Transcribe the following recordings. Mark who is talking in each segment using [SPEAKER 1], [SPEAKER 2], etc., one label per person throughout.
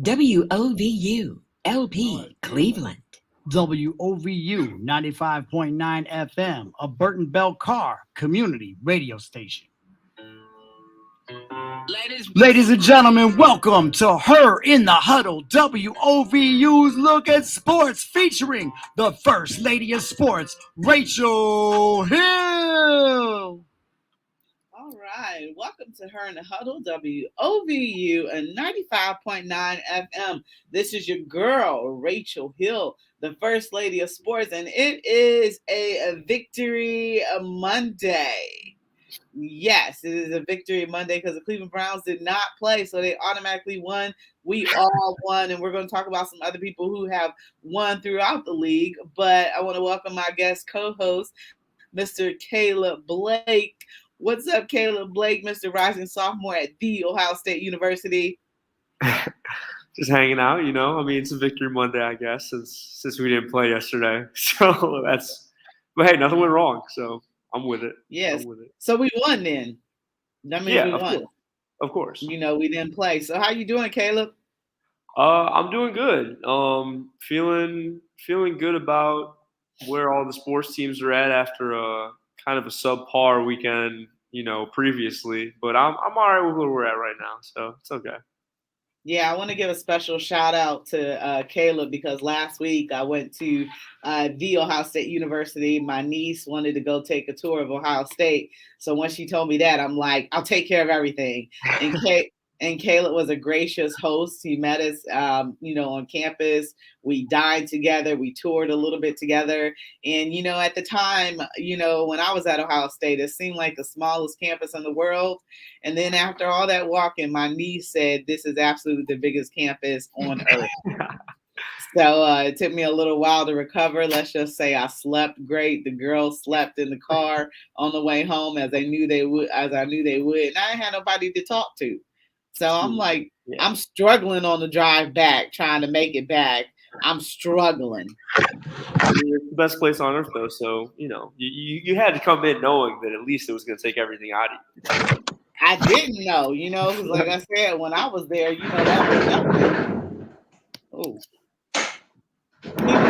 [SPEAKER 1] WOVU LP Cleveland.
[SPEAKER 2] WOVU 95.9 FM, a Burton Bell Carr community radio station. Ladies and gentlemen, welcome to Her in the Huddle, WOVU's Look at Sports, featuring the First Lady of Sports, Rachel Hill.
[SPEAKER 3] All right, welcome to Her in the Huddle, WOVU and 95.9 FM. This is your girl, Rachel Hill, the First Lady of Sports, and it is a Victory Monday. Yes, it is a Victory Monday because the Cleveland Browns did not play, so they automatically won. We all won, and we're going to talk about some other people who have won throughout the league. But I want to welcome my guest co-host, Mr. Caleb Blake. What's up, Caleb Blake, Mr. Rising Sophomore at The Ohio State University?
[SPEAKER 4] Just hanging out, you know. I mean, it's a Victory Monday, I guess, since we didn't play yesterday. So but hey, nothing went wrong, so I'm with it.
[SPEAKER 3] Yes.
[SPEAKER 4] I'm with it.
[SPEAKER 3] So we won then. That means we won.
[SPEAKER 4] Of course.
[SPEAKER 3] You know, we didn't play. So how you doing, Caleb?
[SPEAKER 4] I'm doing good. Feeling good about where all the sports teams are at after a kind of a subpar weekend, you know, previously. But I'm all right with where we're at right now, so it's okay.
[SPEAKER 3] Yeah, I want to give a special shout out to Caleb because last week I went to The Ohio State University. My niece wanted to go take a tour of Ohio State. So when she told me that, I'm like, I'll take care of everything. And Caleb was a gracious host. He met us, on campus. We dined together. We toured a little bit together. And, you know, at the time, you know, when I was at Ohio State, it seemed like the smallest campus in the world. And then after all that walking, my niece said, this is absolutely the biggest campus on earth. So it took me a little while to recover. Let's just say I slept great. The girls slept in the car on the way home as I knew they would. And I didn't have nobody to talk to. So I'm like, I'm struggling on the drive back, trying to make it back. I'm struggling.
[SPEAKER 4] I mean, it's the best place on earth, though. So, you know, you had to come in knowing that at least it was going to take everything out of you.
[SPEAKER 3] I didn't know, you know, because like I said, when I was there, you know, that was nothing. Oh.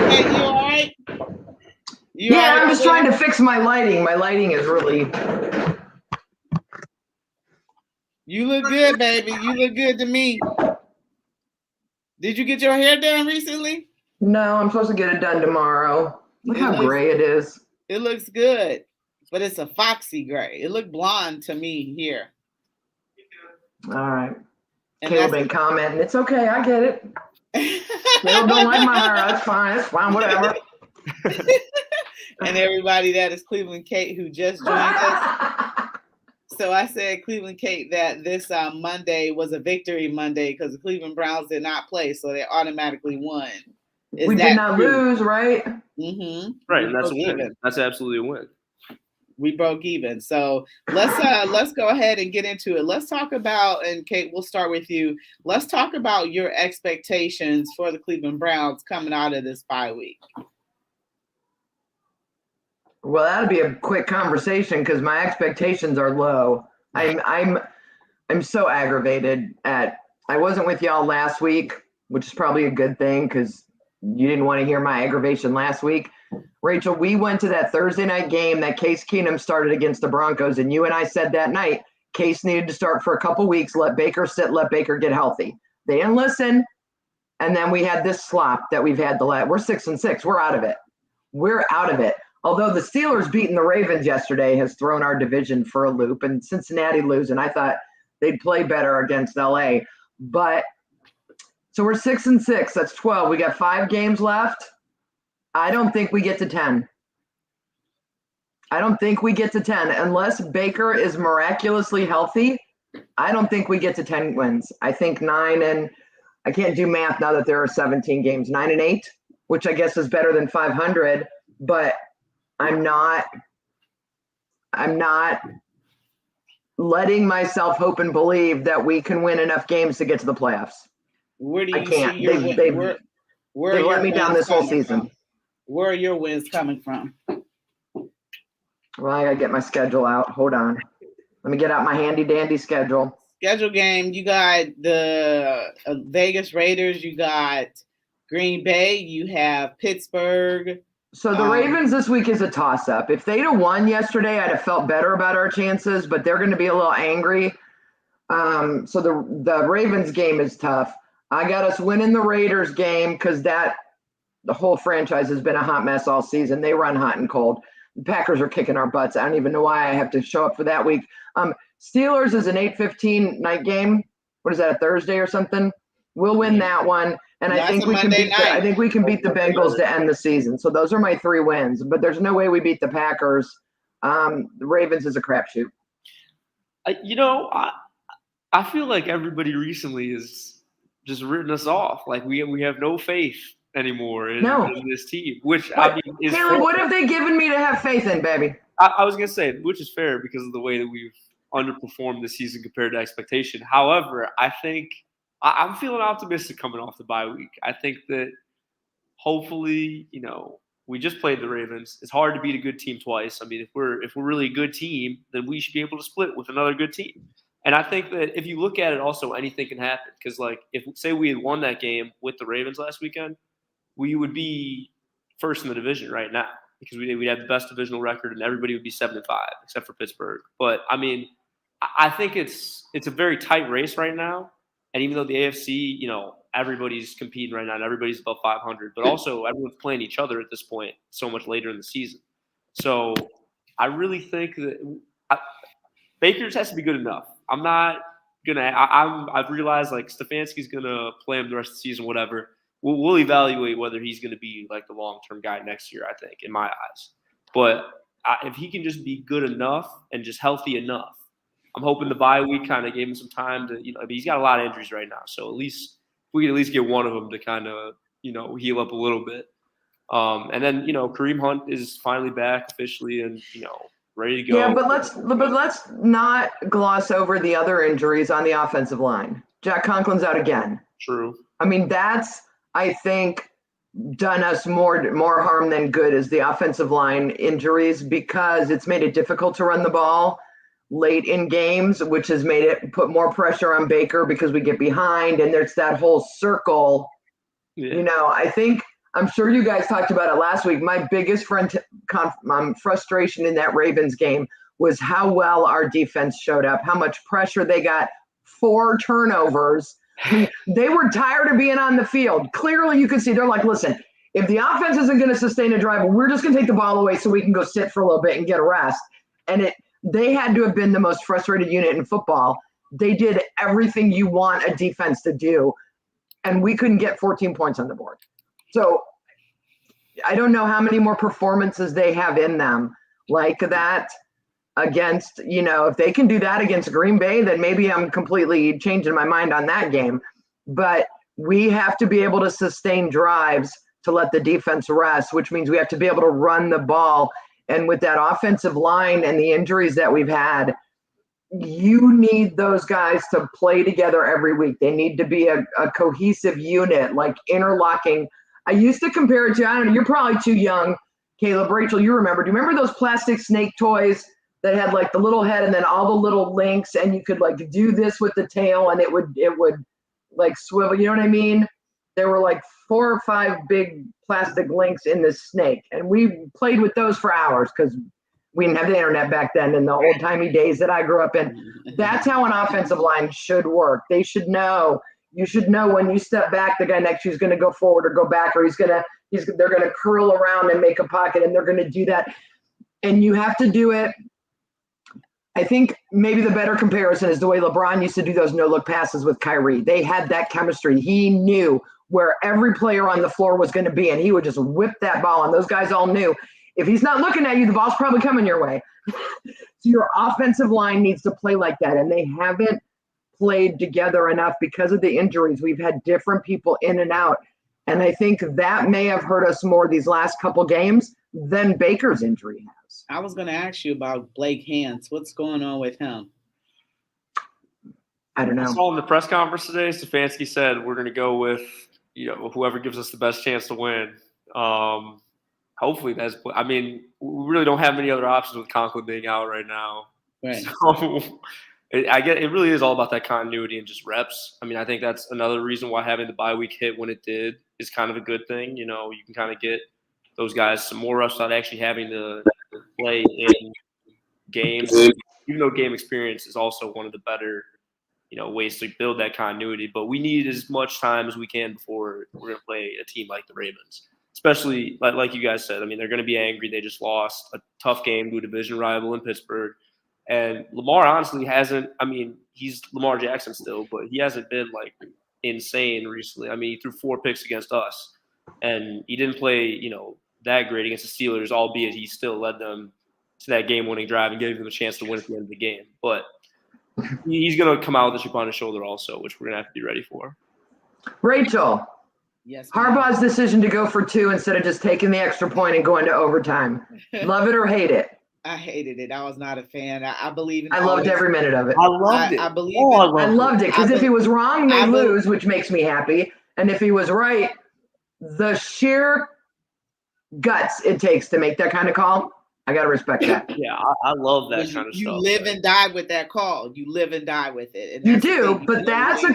[SPEAKER 3] Hey, you all right?
[SPEAKER 5] I'm just trying to fix my lighting. My lighting is really...
[SPEAKER 3] You look good, baby. You look good to me. Did you get your hair done recently?
[SPEAKER 5] No, I'm supposed to get it done tomorrow. Look how gray it is.
[SPEAKER 3] It looks good, but it's a foxy gray. It looked blonde to me here.
[SPEAKER 5] All right. Caleb ain't commenting. It's okay. I get it. Caleb don't like my hair. That's fine. It's fine. Whatever.
[SPEAKER 3] And everybody, that is Cleveland Kate who just joined us. So I said, Cleveland Kate, that this Monday was a Victory Monday because the Cleveland Browns did not play, so they automatically won.
[SPEAKER 5] We did not lose, right?
[SPEAKER 3] Mm-hmm.
[SPEAKER 4] Right, and that's a win. Even. That's absolutely a win.
[SPEAKER 3] We broke even. So let's go ahead and get into it. Let's talk about, and Kate, we'll start with you. Let's talk about your expectations for the Cleveland Browns coming out of this bye week.
[SPEAKER 5] Well, that'll be a quick conversation because my expectations are low. I'm so aggravated at. I wasn't with y'all last week, which is probably a good thing because you didn't want to hear my aggravation last week. Rachel, we went to that Thursday night game that Case Keenum started against the Broncos, and you and I said that night Case needed to start for a couple weeks, let Baker sit, let Baker get healthy. They didn't listen, and then we had this slop that we've had we're 6-6. We're out of it. We're out of it. Although the Steelers beating the Ravens yesterday has thrown our division for a loop, and Cincinnati losing, I thought they'd play better against LA. But so we're 6-6. That's 12. We got 5 games left. I don't think we get to 10. I don't think we get to 10 unless Baker is miraculously healthy. I don't think we get to 10 wins. I think 9 and I can't do math now that there are 17 games. 9-8, which I guess is better than 500, but I'm not letting myself hope and believe that we can win enough games to get to the playoffs.
[SPEAKER 3] Where do you
[SPEAKER 5] I can't.
[SPEAKER 3] see your
[SPEAKER 5] They
[SPEAKER 3] let
[SPEAKER 5] me down this whole season.
[SPEAKER 3] From? Where are your wins coming from?
[SPEAKER 5] Well, I gotta get my schedule out. Hold on. Let me get out my handy dandy schedule.
[SPEAKER 3] schedule game, you got the Vegas Raiders, you got Green Bay, you have Pittsburgh.
[SPEAKER 5] So the Ravens this week is a toss-up. If they'd have won yesterday, I'd have felt better about our chances, but they're going to be a little angry. So the Ravens game is tough. I got us winning the Raiders game because the whole franchise has been a hot mess all season. They run hot and cold. The Packers are kicking our butts. I don't even know why I have to show up for that week. Steelers is an 8:15 night game. What is that, a Thursday or something? We'll win that one. And I think we can beat the Bengals to end the season. So those are my 3 wins. But there's no way we beat the Packers. The Ravens is a crapshoot.
[SPEAKER 4] I feel like everybody recently has just written us off. Like we have no faith anymore in this team. Which I mean is
[SPEAKER 5] Caleb, what have they given me to have faith in, baby?
[SPEAKER 4] I was gonna say, which is fair because of the way that we've underperformed this season compared to expectation. However, I think I'm feeling optimistic coming off the bye week. I think that hopefully, we just played the Ravens. It's hard to beat a good team twice. I mean, if we're really a good team, then we should be able to split with another good team. And I think that if you look at it, also anything can happen. Because if say we had won that game with the Ravens last weekend, we would be first in the division right now because we'd have the best divisional record and everybody would be 7-5 except for Pittsburgh. But I mean, I think it's a very tight race right now. And even though the AFC, everybody's competing right now and everybody's above 500, but also everyone's playing each other at this point so much later in the season. So I really think that Baker's has to be good enough. I'm not going to – I've realized Stefanski's going to play him the rest of the season, whatever. We'll evaluate whether he's going to be the long-term guy next year, I think, in my eyes. But if he can just be good enough and just healthy enough, I'm hoping the bye week kind of gave him some time to, he's got a lot of injuries right now. So at least we can at least get one of them to kind of, heal up a little bit. And then, Kareem Hunt is finally back officially and, ready to go.
[SPEAKER 5] Yeah, but let's not gloss over the other injuries on the offensive line. Jack Conklin's out again.
[SPEAKER 4] True.
[SPEAKER 5] I mean, that's, I think, done us more harm than good is the offensive line injuries because it's made it difficult to run the ball late in games, which has made it put more pressure on Baker because we get behind and there's that whole circle. Yeah. I think, I'm sure you guys talked about it last week. My biggest frustration in that Ravens game was how well our defense showed up, how much pressure they got, 4 turnovers. They were tired of being on the field. Clearly you could see they're like, listen, if the offense isn't going to sustain a drive, we're just going to take the ball away so we can go sit for a little bit and get a rest. And they had to have been the most frustrated unit in football. They did everything you want a defense to do, and we couldn't get 14 points on the board. So I don't know how many more performances they have in them like that against, if they can do that against Green Bay, then maybe I'm completely changing my mind on that game. But we have to be able to sustain drives to let the defense rest, which means we have to be able to run the ball. And with that offensive line and the injuries that we've had, you need those guys to play together every week. They need to be a cohesive unit, interlocking. I used to compare it to, I don't know, you're probably too young, Caleb, Rachel, you remember. Do you remember those plastic snake toys that had the little head and then all the little links and you could do this with the tail and it would swivel, you know what I mean? There were 4 or 5 big plastic links in this snake. And we played with those for hours because we didn't have the internet back then in the old timey days that I grew up in. That's how an offensive line should work. They should know. You should know when you step back, the guy next to you is going to go forward or go back, or they're going to curl around and make a pocket, and they're going to do that. And you have to do it. I think maybe the better comparison is the way LeBron used to do those no-look passes with Kyrie. They had that chemistry. He knew where every player on the floor was going to be, and he would just whip that ball. And those guys all knew if he's not looking at you, the ball's probably coming your way. So your offensive line needs to play like that, and they haven't played together enough because of the injuries. We've had different people in and out, and I think that may have hurt us more these last couple games than Baker's injury has.
[SPEAKER 3] I was going to ask you about Blake Hance. What's going on with him?
[SPEAKER 5] I don't know.
[SPEAKER 4] I saw in the press conference today, Stefanski said we're going to go with whoever gives us the best chance to win. Hopefully that's – I mean, we really don't have many other options with Conklin being out right now.
[SPEAKER 3] Right.
[SPEAKER 4] So it really is all about that continuity and just reps. I mean, I think that's another reason why having the bye week hit when it did is kind of a good thing. You can kind of get those guys some more reps without actually having to play in games, even though game experience is also one of the better, ways to build that continuity. But we need as much time as we can before we're going to play a team like the Ravens, especially like you guys said. I mean, they're going to be angry. They just lost a tough game to a division rival in Pittsburgh. And Lamar honestly hasn't – I mean, he's Lamar Jackson still, but he hasn't been, insane recently. I mean, he threw 4 picks against us, and he didn't play, that great against the Steelers, albeit he still led them to that game-winning drive and gave them a chance to win at the end of the game. But he's going to come out with a chip on his shoulder also, which we're going to have to be ready for.
[SPEAKER 5] Rachel,
[SPEAKER 3] yes,
[SPEAKER 5] Harbaugh's decision to go for 2 instead of just taking the extra point and going to overtime. Love it or hate it?
[SPEAKER 3] I hated it. I was not a fan. I believe in.
[SPEAKER 5] I loved every minute of it.
[SPEAKER 4] I loved it.
[SPEAKER 3] I believe.
[SPEAKER 5] I loved it because if he was wrong, they lose, which makes me happy. And if he was right, the sheer guts it takes to make that kind of call, I gotta respect that.
[SPEAKER 4] Yeah, I love that kind of stuff.
[SPEAKER 3] You live and die with that call. You live and die with it. And
[SPEAKER 5] you do, but that's a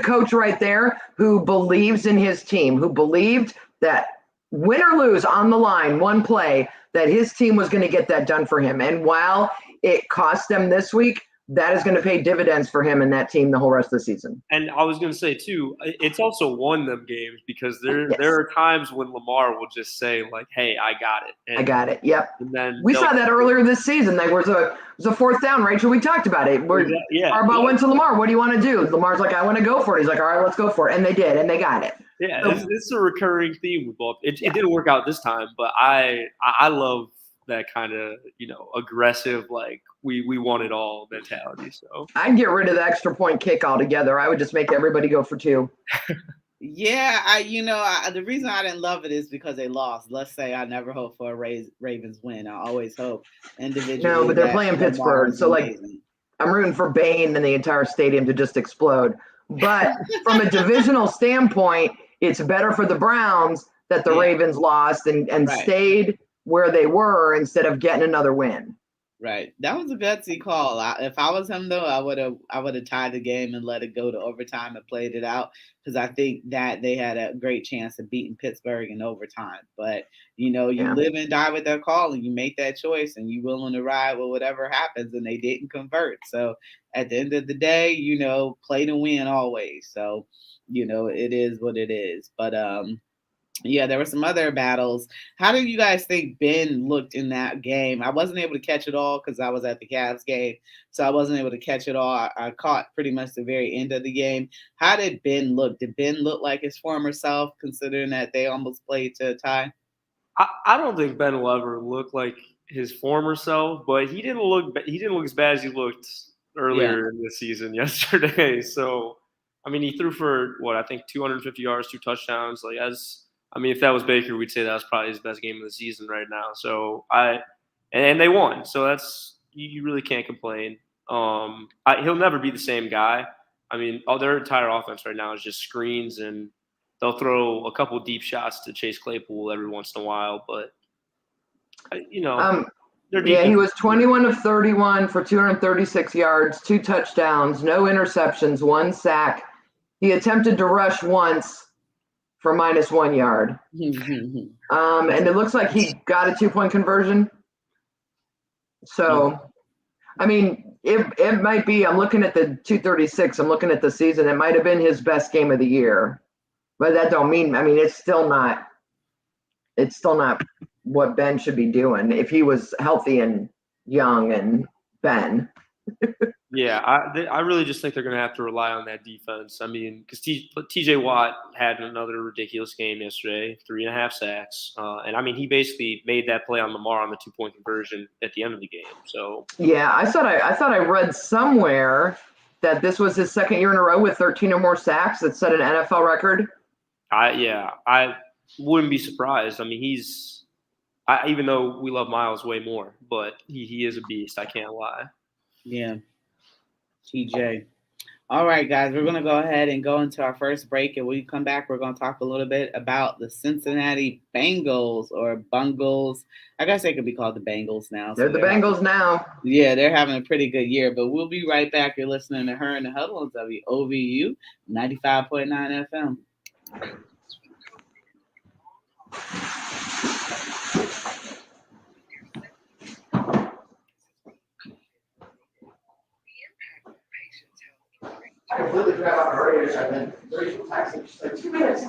[SPEAKER 5] coach right there who believes in his team, who believed that win or lose on the line, one play, that his team was going to get that done for him. And while it cost them this week, that is going to pay dividends for him and that team the whole rest of the season.
[SPEAKER 4] And I was going to say, too, it's also won them games because there are times when Lamar will just say, hey, I got it. And,
[SPEAKER 5] I got it. Yep.
[SPEAKER 4] And then
[SPEAKER 5] we saw that earlier this season. There was a 4th down, Rachel. We talked about it. Harbaugh went to Lamar. What do you want to do? Lamar's like, I want to go for it. He's like, all right, let's go for it. And they did, and they got it.
[SPEAKER 4] Yeah, it's a recurring theme with both. It didn't work out this time, but I love that kind of, aggressive, we want it all mentality. So
[SPEAKER 5] I'd get rid of the extra point kick altogether. I would just make everybody go for 2.
[SPEAKER 3] Yeah, the reason I didn't love it is because they lost. Let's say I never hope for a Ravens win. I always hope individually.
[SPEAKER 5] No, but they're playing Pittsburgh, so I'm rooting for Bane and the entire stadium to just explode. But from a divisional standpoint, it's better for the Browns that the Ravens lost and stayed where they were instead of getting another win.
[SPEAKER 3] Right. That was a gutsy call. If I was him, though, I would have tied the game and let it go to overtime and played it out because I think that they had a great chance of beating Pittsburgh in overtime. But, you live and die with that call and you make that choice and you're willing to ride with whatever happens, and they didn't convert. So at the end of the day, play to win always. So, it is what it is. But, yeah, there were some other battles. How do you guys think Ben looked in that game? I wasn't able to catch it all because I was at the Cavs game, so I wasn't able to catch it all. I caught pretty much the very end of the game. How did Ben look? Did Ben look like his former self, considering that they almost played to a tie?
[SPEAKER 4] I don't think Ben will ever look like his former self, but he didn't look as bad as he looked earlier in the season yesterday. So, I mean, he threw for I think 250 yards, 2 touchdowns. If that was Baker, we'd say that was probably his best game of the season right now. So and they won. So that's you really can't complain. He'll never be the same guy. I mean, their entire offense right now is just screens, and they'll throw a couple deep shots to Chase Claypool every once in a while. But he
[SPEAKER 5] was 21 of 31 for 236 yards, 2 touchdowns, no interceptions, 1 sack. He attempted to rush once for -1 yard. And it looks like he got a 2-point conversion. So, I mean, it might be, I'm looking at the 236, I'm looking at the season, it might have been his best game of the year. But that don't mean, it's still not what Ben should be doing if he was healthy and young and Ben.
[SPEAKER 4] Yeah, I really just think they're going to have to rely on that defense. I mean, because T.J. Watt had another ridiculous game yesterday, 3.5 sacks. And, he basically made that play on Lamar on the 2-point conversion at the end of the game. So
[SPEAKER 5] yeah, I thought I read somewhere that this was his second year in a row with 13 or more sacks. That set an NFL record.
[SPEAKER 4] I wouldn't be surprised. Even though we love Miles way more, but he is a beast. I can't lie.
[SPEAKER 3] Yeah. TJ. All right, guys, we're going to go ahead and go into our first break. And when we come back, we're going to talk a little bit about the Cincinnati Bengals or Bungles. I guess they could be called the Bengals now.
[SPEAKER 5] They're the Bengals now.
[SPEAKER 3] Yeah, they're having a pretty good year. But we'll be right back. You're listening to Her in the Huddle on WOVU 95.9 FM.
[SPEAKER 5] I completely forgot about the radio segment. Rachel texted just like 2 minutes.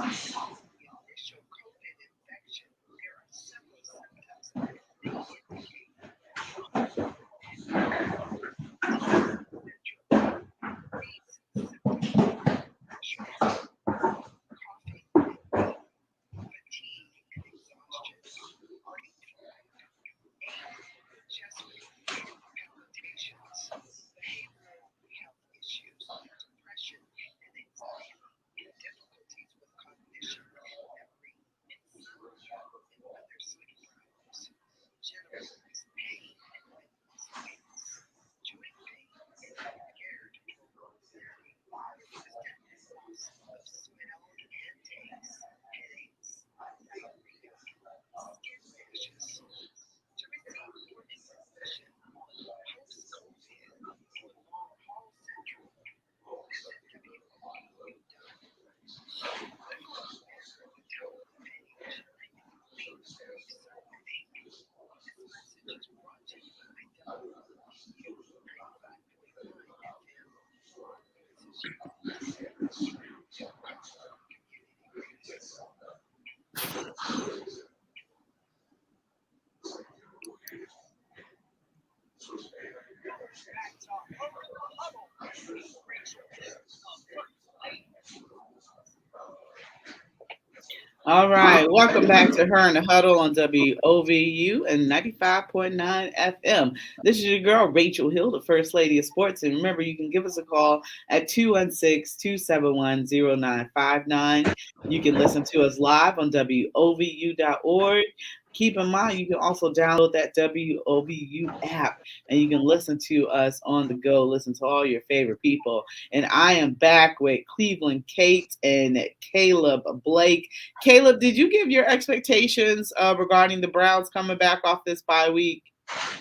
[SPEAKER 3] All right, welcome back to Her in the Huddle on WOVU and 95.9 FM. This is your girl, Rachel Hill, the First Lady of Sports. And remember, you can give us a call at 216-271-0959. You can listen to us live on WOVU.org. Keep in mind, you can also download that WOVU app and you can listen to us on the go, listen to all your favorite people. And I am back with Cleveland Kate and Caleb Blake. Caleb, did you give your expectations regarding the Browns coming back off this bye week?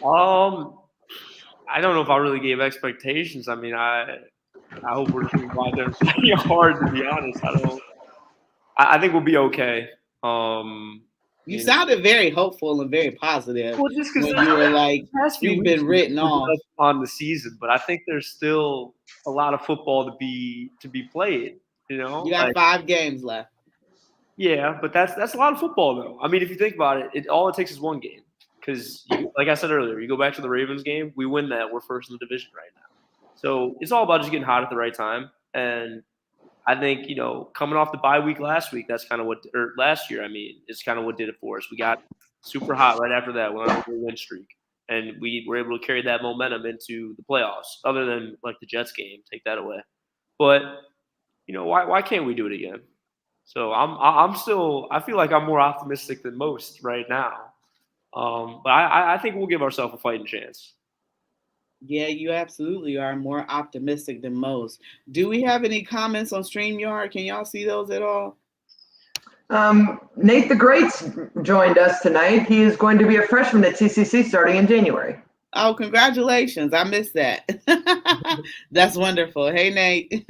[SPEAKER 4] I don't know if I really gave expectations. I mean, I hope we're going to go out there and play hard, to be honest. I think we'll be okay.
[SPEAKER 3] You sounded very hopeful and very positive.
[SPEAKER 4] Well, just because
[SPEAKER 3] you were like, we've been written off
[SPEAKER 4] on the season, but I think there's still a lot of football to be played. You know,
[SPEAKER 3] you got 5 games left.
[SPEAKER 4] Yeah, but that's a lot of football, though. I mean, if you think about it, all it takes is one game. Because, like I said earlier, you go back to the Ravens game, we win that, we're first in the division right now. So it's all about just getting hot at the right time. And I think, coming off the bye week last week, that's kind of what – or last year, I mean, it's kind of what did it for us. We got super hot right after that, went on a win streak. And we were able to carry that momentum into the playoffs, other than, like, the Jets game. Take that away. But, why can't we do it again? So I'm still – I feel like I'm more optimistic than most right now. But I think we'll give ourselves a fighting chance.
[SPEAKER 3] Yeah, you absolutely are more optimistic than most. Do we have any comments on StreamYard? Can y'all see those at all?
[SPEAKER 5] Nate the Great's joined us tonight. He is going to be a freshman at CCC starting in January.
[SPEAKER 3] Oh, congratulations. I missed that. That's wonderful. Hey, Nate.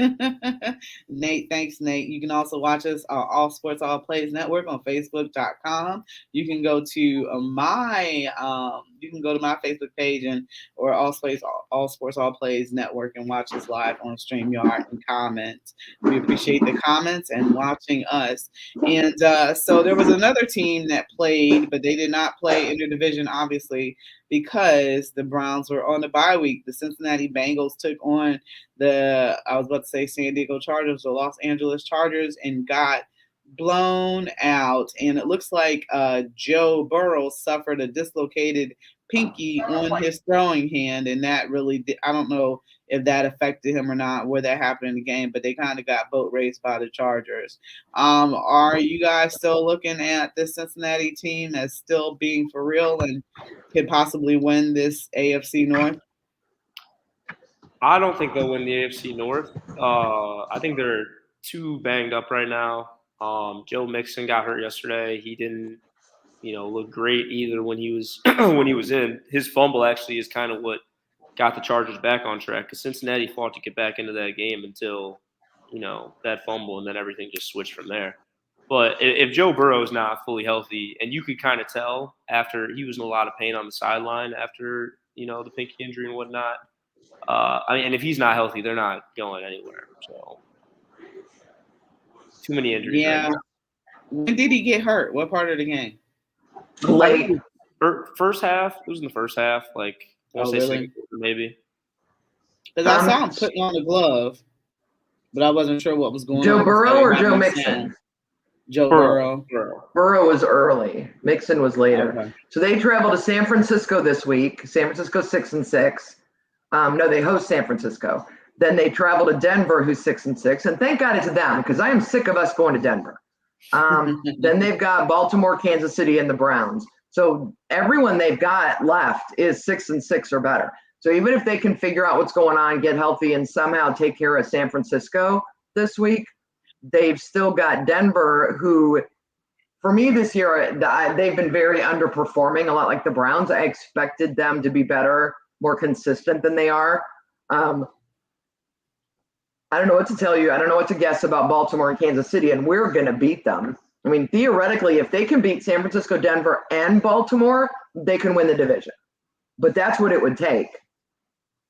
[SPEAKER 3] Nate, thanks, Nate. You can also watch us on All Sports All Plays Network on Facebook.com. You can go to my Facebook page or All Sports All Plays Network and watch us live on StreamYard and comment. We appreciate the comments and watching us. And so there was another team that played, but they did not play interdivision, obviously, because the Browns were on the bye week. The Cincinnati Bengals took on San Diego Chargers, the Los Angeles Chargers, and got blown out. And it looks like Joe Burrow suffered a dislocated pinky on his throwing hand, and that really I don't know if that affected him or not, where that happened in the game, but they kind of got boat raced by the Chargers. Are you guys still looking at this Cincinnati team as still being for real and could possibly win this AFC North?
[SPEAKER 4] I don't think they'll win the AFC North. I think they're too banged up right now. Joe Mixon got hurt yesterday. He didn't, look great either when he was when he was in. His fumble actually is kind of what got the Chargers back on track because Cincinnati fought to get back into that game until, that fumble, and then everything just switched from there. But if Joe Burrow is not fully healthy, and you could kind of tell after he was in a lot of pain on the sideline after, the pinky injury and whatnot. And if he's not healthy, they're not going anywhere. So too many injuries.
[SPEAKER 3] Yeah.
[SPEAKER 4] Right now.
[SPEAKER 3] When did he get hurt? What part of the game?
[SPEAKER 5] Late.
[SPEAKER 4] First half. It was in the first half. Like,
[SPEAKER 3] Really?
[SPEAKER 4] Maybe.
[SPEAKER 3] Because I saw him putting on the glove, but I wasn't sure what was going on.
[SPEAKER 5] Joe Burrow or Joe Mixon?
[SPEAKER 3] Joe Burrow.
[SPEAKER 5] Burrow was early. Mixon was later.
[SPEAKER 3] Okay.
[SPEAKER 5] So they travel to San Francisco this week. San Francisco 6-6. No, they host San Francisco. Then they travel to Denver, who's 6-6, and thank God it's them because I am sick of us going to Denver. Then they've got Baltimore, Kansas City, and the Browns. So everyone they've got left is 6-6 or better. So even if they can figure out what's going on, get healthy, and somehow take care of San Francisco this week, they've still got Denver, who, for me this year, they've been very underperforming, a lot like the Browns. I expected them to be better, more consistent than they are. I don't know what to tell you. I don't know what to guess about Baltimore and Kansas City, and we're going to beat them. I mean, theoretically, if they can beat San Francisco, Denver, and Baltimore, they can win the division. But that's what it would take.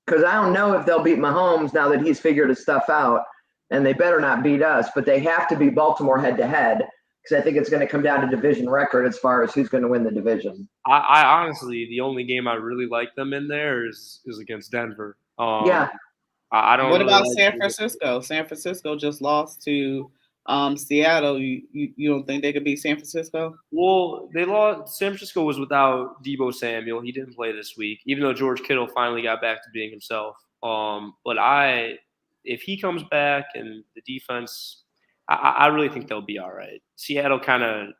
[SPEAKER 5] Because I don't know if they'll beat Mahomes now that he's figured his stuff out, and they better not beat us, but they have to beat Baltimore head-to-head because I think it's going to come down to division record as far as who's going to win the division.
[SPEAKER 4] I honestly, the only game I really like them in there is against Denver.
[SPEAKER 5] Yeah.
[SPEAKER 4] I don't.
[SPEAKER 3] What
[SPEAKER 4] really
[SPEAKER 3] about
[SPEAKER 4] like
[SPEAKER 3] San Francisco? San Francisco just lost to Seattle. You don't think they could beat San Francisco?
[SPEAKER 4] Well, they lost. San Francisco was without Deebo Samuel. He didn't play this week, even though George Kittle finally got back to being himself. But if he comes back and the defense, I really think they'll be all right. Seattle kind of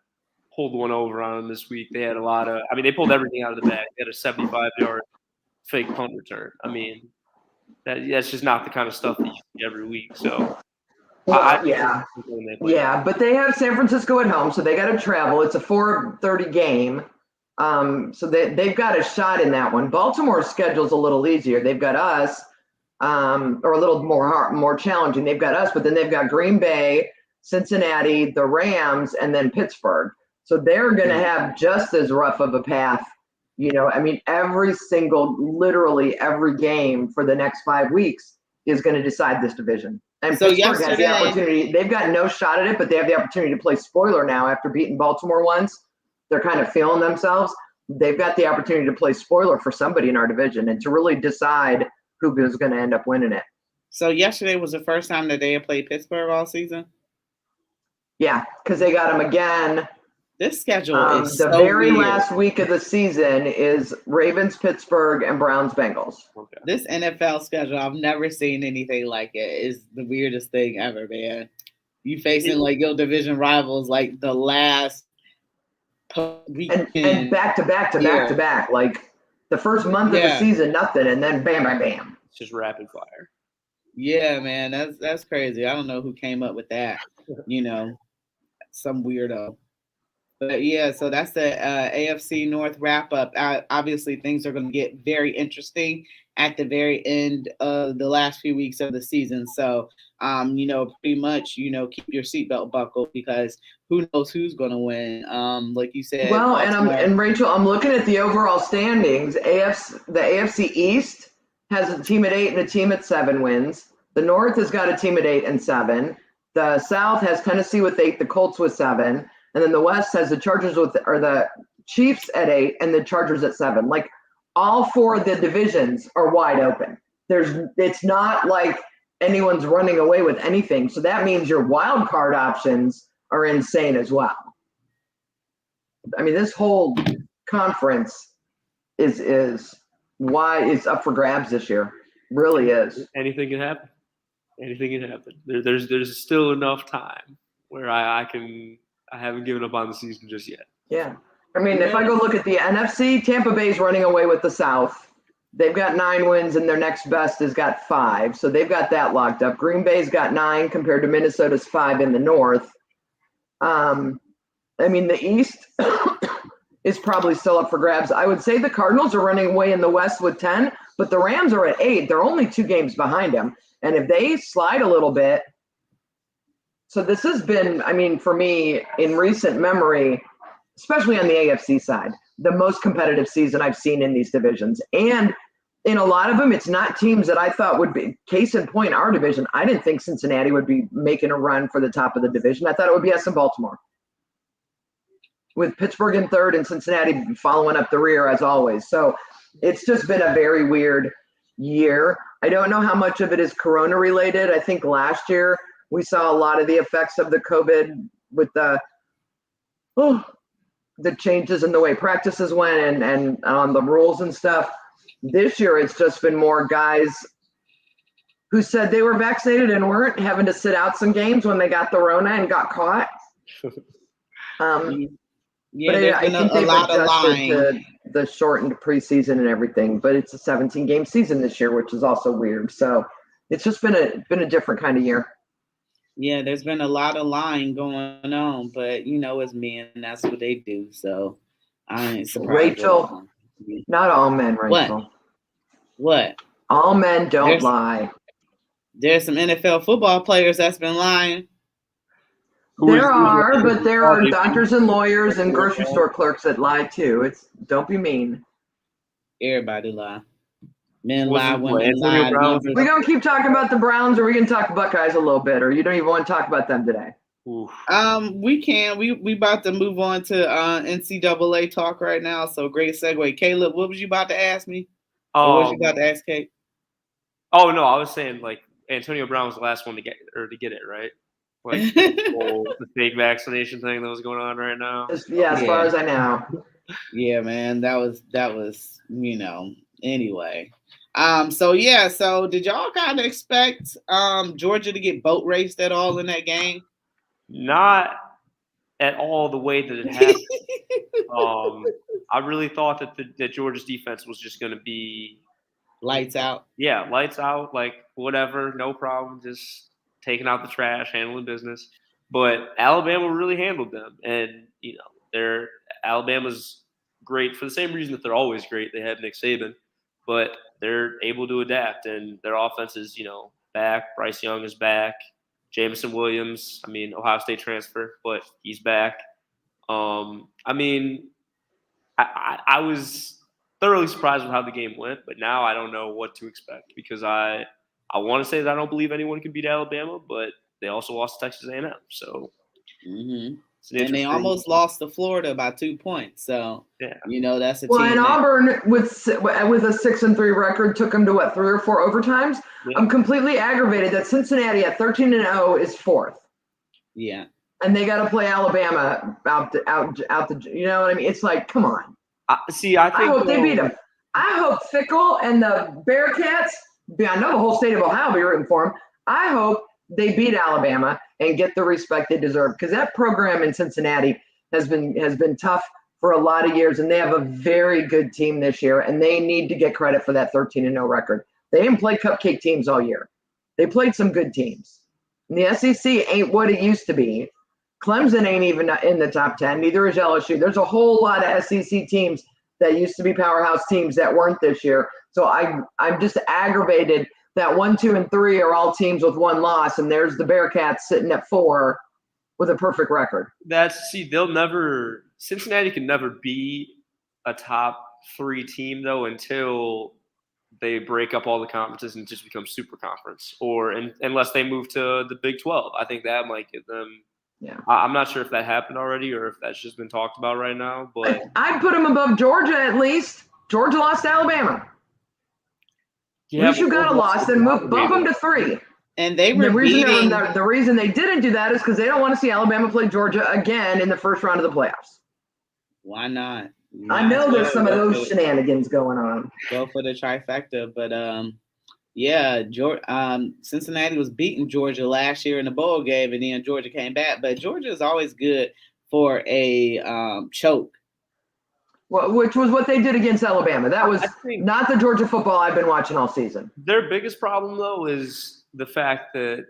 [SPEAKER 4] pulled one over on them this week. They had a lot of. I mean, they pulled everything out of the bag. They had a 75-yard fake punt return. I mean, that's just not the kind of stuff that you see every week. So.
[SPEAKER 5] Yeah, but they have San Francisco at home, so they got to travel. It's a 4:30 game, so they've got a shot in that one. Baltimore's schedule's a little easier. They've got us, or a little more challenging. They've got us, but then they've got Green Bay, Cincinnati, the Rams, and then Pittsburgh. So they're going to have just as rough of a path. I mean, literally every game for the next 5 weeks is going to decide this division. And
[SPEAKER 3] so
[SPEAKER 5] Pittsburgh has the opportunity. They've got no shot at it, but they have the opportunity to play spoiler now after beating Baltimore once. They're kind of feeling themselves. They've got the opportunity to play spoiler for somebody in our division and to really decide who is going to end up winning it.
[SPEAKER 3] So yesterday was the first time that they had played Pittsburgh all season?
[SPEAKER 5] Yeah, because they got them again.
[SPEAKER 3] This schedule is
[SPEAKER 5] the very last week of the season is Ravens, Pittsburgh, and Browns, Bengals.
[SPEAKER 4] Okay.
[SPEAKER 3] This NFL schedule, I've never seen anything like it. It's the weirdest thing ever, man. You facing like your division rivals like the last weekend.
[SPEAKER 5] And back to back. Like the first month of the season, nothing, and then bam, bam, bam.
[SPEAKER 4] It's just rapid fire.
[SPEAKER 3] Yeah, man, that's crazy. I don't know who came up with that. Some weirdo. But yeah, so that's the AFC North wrap up. Obviously, things are going to get very interesting at the very end of the last few weeks of the season. So, pretty much, keep your seatbelt buckled because who knows who's going to win. Like you said.
[SPEAKER 5] Well, and Rachel, I'm looking at the overall standings. The AFC East has a team at 8 and a team at 7 wins. The North has got a team at 8 and 7. The South has Tennessee with 8, the Colts with 7. And then the West has the the Chiefs at 8 and the Chargers at 7. Like all 4 of the divisions are wide open. It's not like anyone's running away with anything. So that means your wild card options are insane as well. I mean, this whole conference is why it's up for grabs this year. Really is.
[SPEAKER 4] Anything can happen. Anything can happen. There's still enough time where I haven't given up on the season just yet.
[SPEAKER 5] Yeah. I mean, if I go look at the NFC, Tampa Bay's running away with the South. They've got 9 wins, and their next best has got 5. So they've got that locked up. Green Bay's got 9 compared to Minnesota's 5 in the North. I mean, the East is probably still up for grabs. I would say the Cardinals are running away in the West with 10, but the Rams are at 8. They're only 2 games behind them. And if they slide a little bit, so this has been, I mean, for me, in recent memory, especially on the AFC side, the most competitive season I've seen in these divisions. And in a lot of them, it's not teams that I thought would be, case in point, our division. I didn't think Cincinnati would be making a run for the top of the division. I thought it would be us and Baltimore, with Pittsburgh in third and Cincinnati following up the rear as always. So it's just been a very weird year. I don't know how much of it is Corona related. I think last year we saw a lot of the effects of the COVID with the changes in the way practices went and on the rules and stuff. This year it's just been more guys who said they were vaccinated and weren't, having to sit out some games when they got the Rona and got caught.
[SPEAKER 3] Yeah,
[SPEAKER 5] but
[SPEAKER 3] there's
[SPEAKER 5] I
[SPEAKER 3] been
[SPEAKER 5] think
[SPEAKER 3] a
[SPEAKER 5] they've
[SPEAKER 3] lot of
[SPEAKER 5] adjusted
[SPEAKER 3] lying.
[SPEAKER 5] to the shortened preseason and everything, but it's a 17-game season this year, which is also weird. So it's just been a different kind of year.
[SPEAKER 3] Yeah, there's been a lot of lying going on, but it's men, that's what they do. So I ain't surprised.
[SPEAKER 5] Rachel, not all men, Rachel.
[SPEAKER 3] What?
[SPEAKER 5] All men don't lie.
[SPEAKER 3] There's some NFL football players that's been lying.
[SPEAKER 5] There are, but there are doctors and lawyers and grocery store clerks that lie too. Don't be mean.
[SPEAKER 3] Everybody lie. Men lie, women lie.
[SPEAKER 5] We're going to keep talking about the Browns, or we can talk Buckeyes a little bit, or you don't even want to talk about them today?
[SPEAKER 3] We can. We about to move on to NCAA talk right now, so great segue. Caleb, what was you about to ask me? Or what was you about to ask Kate?
[SPEAKER 4] Oh, no, I was saying, like, Antonio Brown was the last one to get it, right? Like the fake vaccination thing that was going on right now.
[SPEAKER 5] As far as I know.
[SPEAKER 3] Yeah, man, that was anyway. So did y'all kind of expect Georgia to get boat raced at all in that game?
[SPEAKER 4] Not at all the way that it happened. I really thought that Georgia's defense was just going to be
[SPEAKER 3] lights out.
[SPEAKER 4] Yeah, lights out, like whatever, no problem, just taking out the trash, handling business. But Alabama really handled them, and Alabama's great for the same reason that they're always great. They have Nick Saban, but they're able to adapt, and their offense is back. Bryce Young is back. Jameson Williams, Ohio State transfer, but he's back. I was thoroughly surprised with how the game went, but now I don't know what to expect, because I want to say that I don't believe anyone can beat Alabama, but they also lost to Texas A&M. So,
[SPEAKER 3] and they almost lost to Florida by 2 points. So, that's a team.
[SPEAKER 5] Well, and Auburn with a 6-3 record took them to 3 or 4 overtimes. Yeah. I'm completely aggravated that Cincinnati at 13-0 is 4th.
[SPEAKER 3] Yeah,
[SPEAKER 5] and they got to play Alabama out the. You know what I mean? It's like, come on.
[SPEAKER 4] I
[SPEAKER 5] hope they beat them. I hope Fickle and the Bearcats. I know the whole state of Ohio will be rooting for them. I hope they beat Alabama and get the respect they deserve, because that program in Cincinnati has been tough for a lot of years, and they have a very good team this year, and they need to get credit for that 13-0 record. They didn't play cupcake teams all year. They played some good teams. And the SEC ain't what it used to be. Clemson ain't even in the top 10. Neither is LSU. There's a whole lot of SEC teams that used to be powerhouse teams that weren't this year. So I'm just aggravated that 1, 2, and 3 are all teams with 1 loss, and there's the Bearcats sitting at 4 with a perfect record.
[SPEAKER 4] Cincinnati can never be a top 3 team though until they break up all the conferences and just become super conference, unless they move to the Big 12. I think that might give them. Yeah, I'm not sure if that happened already or if that's just been talked about right now. But
[SPEAKER 5] I'd put them above Georgia at least. Georgia lost to Alabama. Yeah, at least you got a loss, then bump them to 3.
[SPEAKER 3] And they were
[SPEAKER 5] the reason they didn't do that is because they don't want to see Alabama play Georgia again in the first round of the playoffs.
[SPEAKER 3] Why not?
[SPEAKER 5] I know there's some of those shenanigans going on.
[SPEAKER 3] Go for the trifecta, but Cincinnati was beating Georgia last year in the bowl game, and then Georgia came back. But Georgia is always good for a choke.
[SPEAKER 5] Well, which was what they did against Alabama. That was
[SPEAKER 4] I think
[SPEAKER 5] not the Georgia football I've been watching all season.
[SPEAKER 4] their biggest problem though is the fact that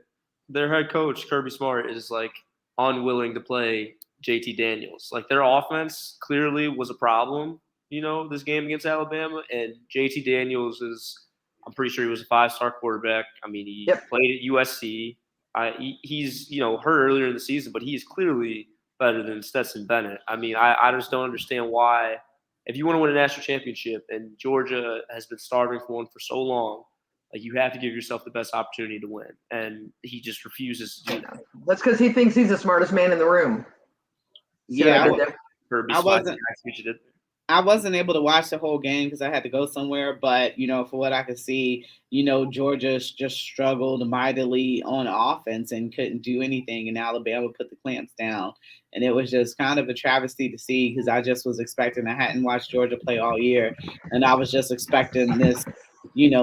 [SPEAKER 4] their head coach Kirby Smart is like unwilling to play JT Daniels. Like their offense clearly was a problem, this game against Alabama, and JT Daniels is. I'm pretty sure he was a 5-star quarterback. I mean, he played at USC. He's hurt earlier in the season, but he's clearly better than Stetson Bennett. I mean, I just don't understand why. If you want to win a national championship and Georgia has been starving for one for so long, like you have to give yourself the best opportunity to win, and he just refuses to do that.
[SPEAKER 5] That's because he thinks he's the smartest man in the room.
[SPEAKER 3] Yeah, I wasn't able to watch the whole game because I had to go somewhere. But, for what I could see, Georgia just struggled mightily on offense and couldn't do anything. And Alabama put the clamps down. And it was just kind of a travesty to see because I just was expecting – I hadn't watched Georgia play all year. And I was just expecting this,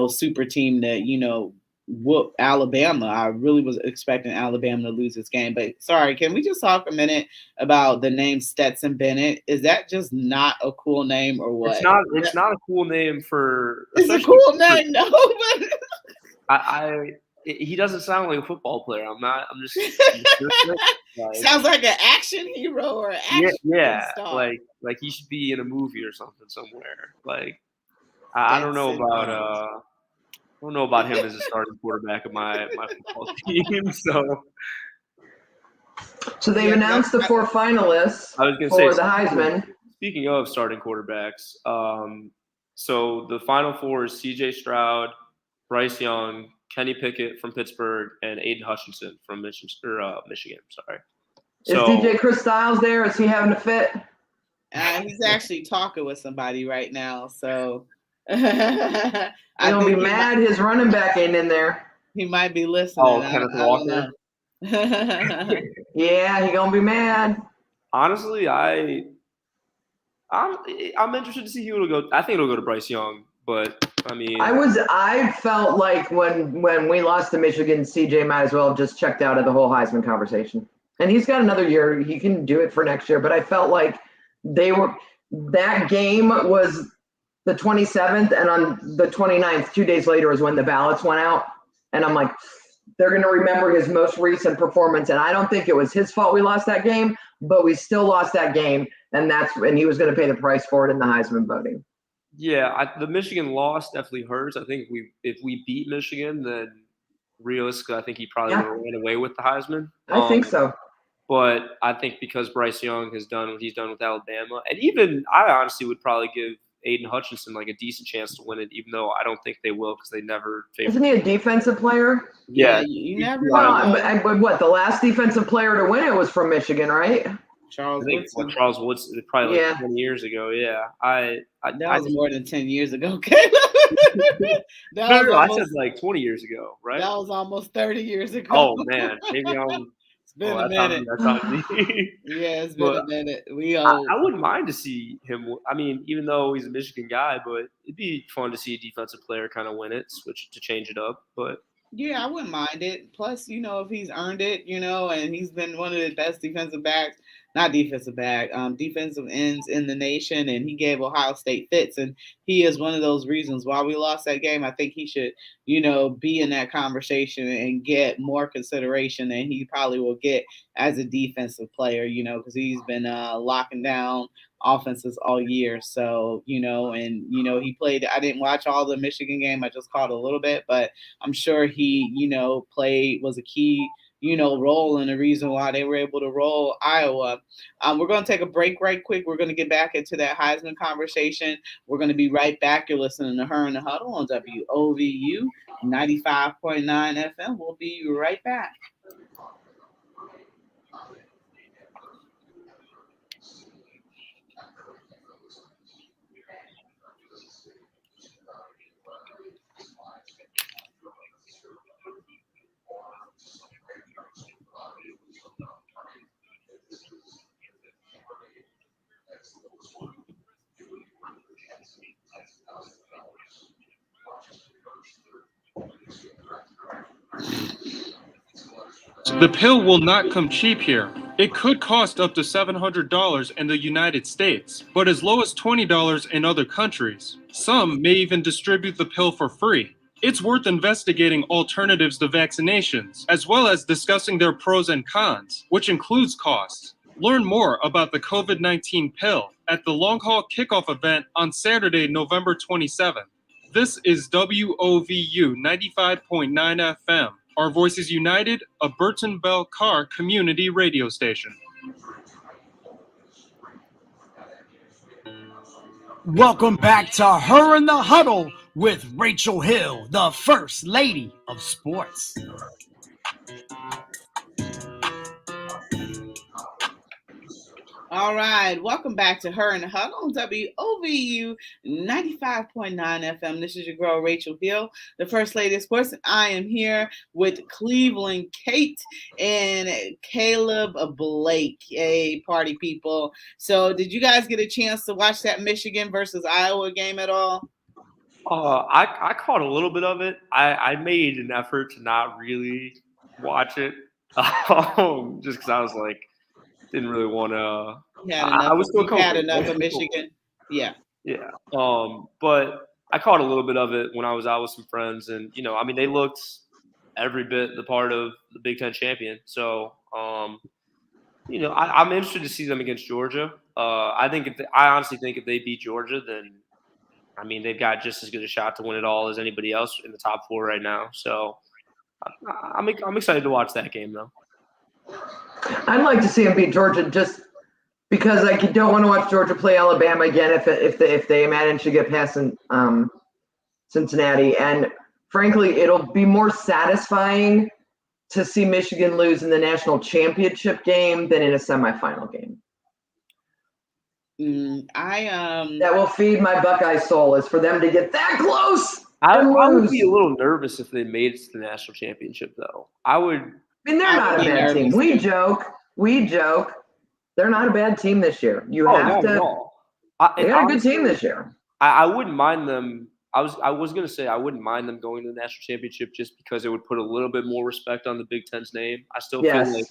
[SPEAKER 3] super team to, whoop Alabama. I really was expecting Alabama to lose this game. But sorry, can we just talk a minute about the name Stetson Bennett? Is that just not a cool name or what?
[SPEAKER 4] It's not a cool name for.
[SPEAKER 3] It's a cool name, no.
[SPEAKER 4] But he doesn't sound like a football player. I'm just.
[SPEAKER 3] Sounds like an action hero or an action star.
[SPEAKER 4] Like he should be in a movie or something somewhere. Like I don't know about. I don't know about him as a starting quarterback of my football team.
[SPEAKER 5] So they've announced the 4 finalists for the Heisman.
[SPEAKER 4] Speaking of starting quarterbacks, so the final 4 is C.J. Stroud, Bryce Young, Kenny Pickett from Pittsburgh, and Aiden Hutchinson from Michigan. Sorry.
[SPEAKER 5] Is DJ Chris Styles there? Is he having a fit?
[SPEAKER 3] He's actually talking with somebody right now, so.
[SPEAKER 5] He'll be mad his running back ain't in there.
[SPEAKER 3] He might be listening.
[SPEAKER 4] Oh, Kenneth Walker.
[SPEAKER 5] Yeah, he gonna be mad.
[SPEAKER 4] Honestly, I'm interested to see who it'll go. I think it'll go to Bryce Young, but I mean,
[SPEAKER 5] I felt like when we lost to Michigan, CJ might as well have just checked out of the whole Heisman conversation. And he's got another year; he can do it for next year. But I felt like that game was the 27th, and on the 29th, 2 days later, is when the ballots went out. And I'm like, they're going to remember his most recent performance. And I don't think it was his fault we lost that game, but we still lost that game. And he was going to pay the price for it in the Heisman voting.
[SPEAKER 4] Yeah, the Michigan loss definitely hurts. I think if we beat Michigan, then realistically, I think he probably would have ran away with the Heisman.
[SPEAKER 5] I think so.
[SPEAKER 4] But I think because Bryce Young has done what he's done with Alabama, and even I honestly would probably give Aiden Hutchinson like a decent chance to win it, even though I don't think they will because they never favored.
[SPEAKER 5] Isn't he a defensive player?
[SPEAKER 4] Yeah,
[SPEAKER 3] you never know.
[SPEAKER 5] But what, the last defensive player to win it was from Michigan, right?
[SPEAKER 4] Charles Woodson, probably like 20 years ago. Yeah, that
[SPEAKER 3] was more than 10 years ago, Caleb.
[SPEAKER 4] I said like 20 years ago, right?
[SPEAKER 3] That was almost 30 years ago.
[SPEAKER 4] Oh man, maybe I'm.
[SPEAKER 3] Been a minute. Yeah, it's been a minute.
[SPEAKER 4] I wouldn't mind to see him. I mean, even though he's a Michigan guy, but it'd be fun to see a defensive player kind of win it, switch to change it up. But
[SPEAKER 3] yeah, I wouldn't mind it. Plus, if he's earned it, and he's been one of the best defensive ends in the nation, and he gave Ohio State fits, and he is one of those reasons why we lost that game. I think he should, be in that conversation and get more consideration than he probably will get as a defensive player, because he's been locking down offenses all year. So, he played, I didn't watch all the Michigan game. I just caught a little bit, but I'm sure he, was a key, role and the reason why they were able to roll Iowa. We're going to take a break right quick. We're going to get back into that Heisman conversation. We're going to be right back. You're listening to Her in the Huddle on WOVU 95.9 FM. We'll be right back.
[SPEAKER 6] The pill will not come cheap here. It could cost up to $700 in the United States, but as low as $20 in other countries. Some may even distribute the pill for free. It's worth investigating alternatives to vaccinations, as well as discussing their pros and cons, which includes costs. Learn more about the COVID-19 pill at the Long Haul Kickoff event on Saturday, November 27th. This is WOVU 95.9 FM. Our Voices United, a Burton Bell Carr community radio station.
[SPEAKER 2] Welcome back to Her in the Huddle with Rachel Hill, the First Lady of Sports.
[SPEAKER 3] All right, welcome back to Her in the Huddle on WOVU 95.9 FM. This is your girl, Rachel Hill, the First Lady of Sports. And I am here with Cleveland Kate and Caleb Blake, party people. So did you guys get a chance to watch that Michigan versus Iowa game at all?
[SPEAKER 4] I caught a little bit of it. I made an effort to not really watch it, just because I was like, didn't really want to. I was still
[SPEAKER 3] had enough of Michigan. Yeah.
[SPEAKER 4] Yeah. But I caught a little bit of it when I was out with some friends, and I mean, they looked every bit the part of the Big Ten champion. So, I'm interested to see them against Georgia. I honestly think if they beat Georgia, then I mean, they've got just as good a shot to win it all as anybody else in the top four right now. So, I'm excited to watch that game, though.
[SPEAKER 5] I'd like to see them beat Georgia just because I don't want to watch Georgia play Alabama again if they manage to get past Cincinnati. And frankly, it'll be more satisfying to see Michigan lose in the national championship game than in a semifinal game.
[SPEAKER 3] That
[SPEAKER 5] will feed my Buckeye soul is for them to get that close.
[SPEAKER 4] I would be a little nervous if they made it to the national championship, though. I mean,
[SPEAKER 5] they're not a bad team. We joke. They're not a bad team this year. They got a good team this year.
[SPEAKER 4] I wouldn't mind them. I was going to say I wouldn't mind them going to the national championship just because it would put a little bit more respect on the Big Ten's name. I still feel like,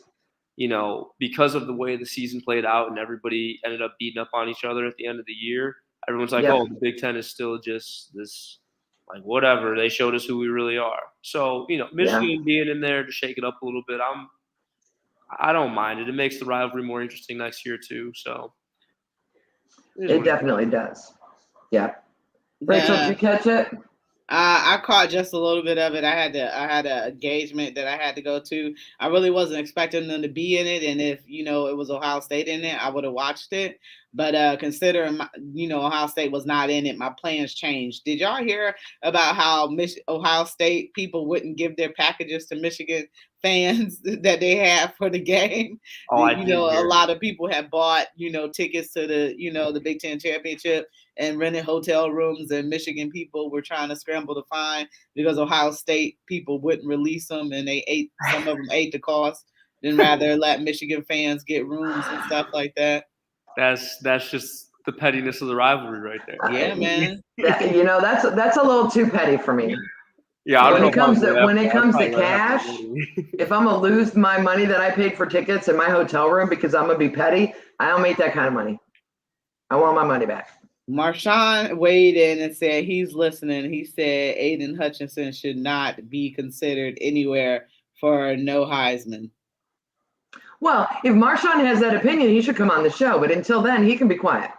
[SPEAKER 4] because of the way the season played out and everybody ended up beating up on each other at the end of the year, everyone's like, oh, the Big Ten is still just this, like, whatever. They showed us who we really are. So, Michigan being in there to shake it up a little bit, I don't mind it. It makes the rivalry more interesting next year too. So
[SPEAKER 5] it definitely does. Yeah. Rachel, did you catch it?
[SPEAKER 3] I caught just a little bit of it. I had an engagement that I had to go to. I really wasn't expecting them to be in it, and if it was Ohio State in it, I would have watched it. But considering Ohio State was not in it, my plans changed. Did y'all hear about how Ohio State people wouldn't give their packages to Michigan fans that they have for the game?
[SPEAKER 4] Oh,
[SPEAKER 3] a lot of people have bought tickets to the Big Ten championship and rented hotel rooms, and Michigan people were trying to scramble to find because Ohio State people wouldn't release them, and some of them ate the cost, then rather let Michigan fans get rooms and stuff like that.
[SPEAKER 4] That's just the pettiness of the rivalry right there.
[SPEAKER 3] Yeah, man.
[SPEAKER 5] That's a little too petty for me.
[SPEAKER 4] Yeah,
[SPEAKER 5] when it comes to cash, if I'm gonna lose my money that I paid for tickets in my hotel room because I'm gonna be petty, I don't make that kind of money. I want my money back.
[SPEAKER 3] Marshawn weighed in and said he's listening. He said Aiden Hutchinson should not be considered anywhere for no Heisman.
[SPEAKER 5] Well, if Marshawn has that opinion, he should come on the show. But until then, he can be quiet.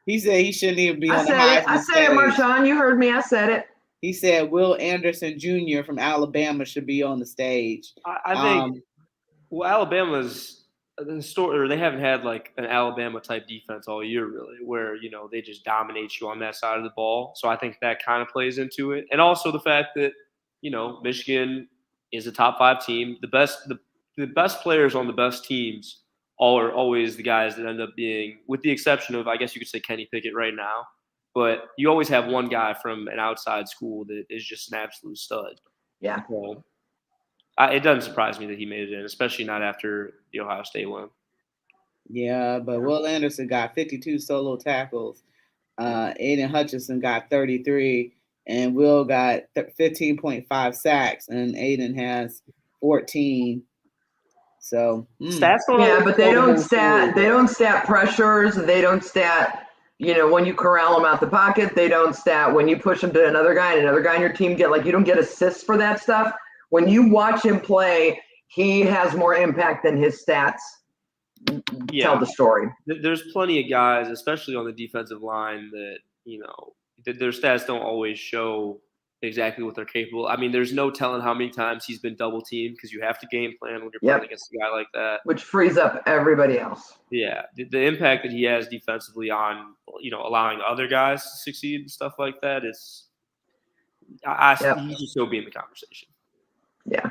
[SPEAKER 3] He said he shouldn't even be on the Heisman.
[SPEAKER 5] I said it, Marshawn. You heard me. I said it.
[SPEAKER 3] He said Will Anderson Jr. from Alabama should be on the stage.
[SPEAKER 4] I think Alabama's the story, or they haven't had like an Alabama type defense all year, really, where they just dominate you on that side of the ball. So I think that kind of plays into it, and also the fact that Michigan is a top 5 team. The best players on the best teams are always the guys that end up being, with the exception of, I guess you could say, Kenny Pickett right now. But you always have one guy from an outside school that is just an absolute stud.
[SPEAKER 5] Yeah.
[SPEAKER 4] So, it doesn't surprise me that he made it in, especially not after the Ohio State one.
[SPEAKER 3] Yeah, but Will Anderson got 52 solo tackles. Aiden Hutchinson got 33, and Will got 15.5 sacks, and Aiden has 14. So
[SPEAKER 4] Stats don't
[SPEAKER 5] Yeah,
[SPEAKER 4] always
[SPEAKER 5] but they
[SPEAKER 4] tell the
[SPEAKER 5] don't
[SPEAKER 4] whole
[SPEAKER 5] stat.
[SPEAKER 4] story,
[SPEAKER 5] They
[SPEAKER 4] though.
[SPEAKER 5] don't stat pressures. They don't stat. When you corral them out the pocket, they don't stat when you push them to another guy and another guy on your team you don't get assists for that stuff. When you watch him play, he has more impact than his stats tell the story.
[SPEAKER 4] There's plenty of guys, especially on the defensive line, that their stats don't always show exactly what they're capable. I mean, there's no telling how many times he's been double teamed because you have to game plan when you're playing against a guy like that.
[SPEAKER 5] Which frees up everybody else.
[SPEAKER 4] Yeah, the impact that he has defensively on allowing other guys to succeed and stuff like that is, he should still be in the conversation.
[SPEAKER 5] Yeah.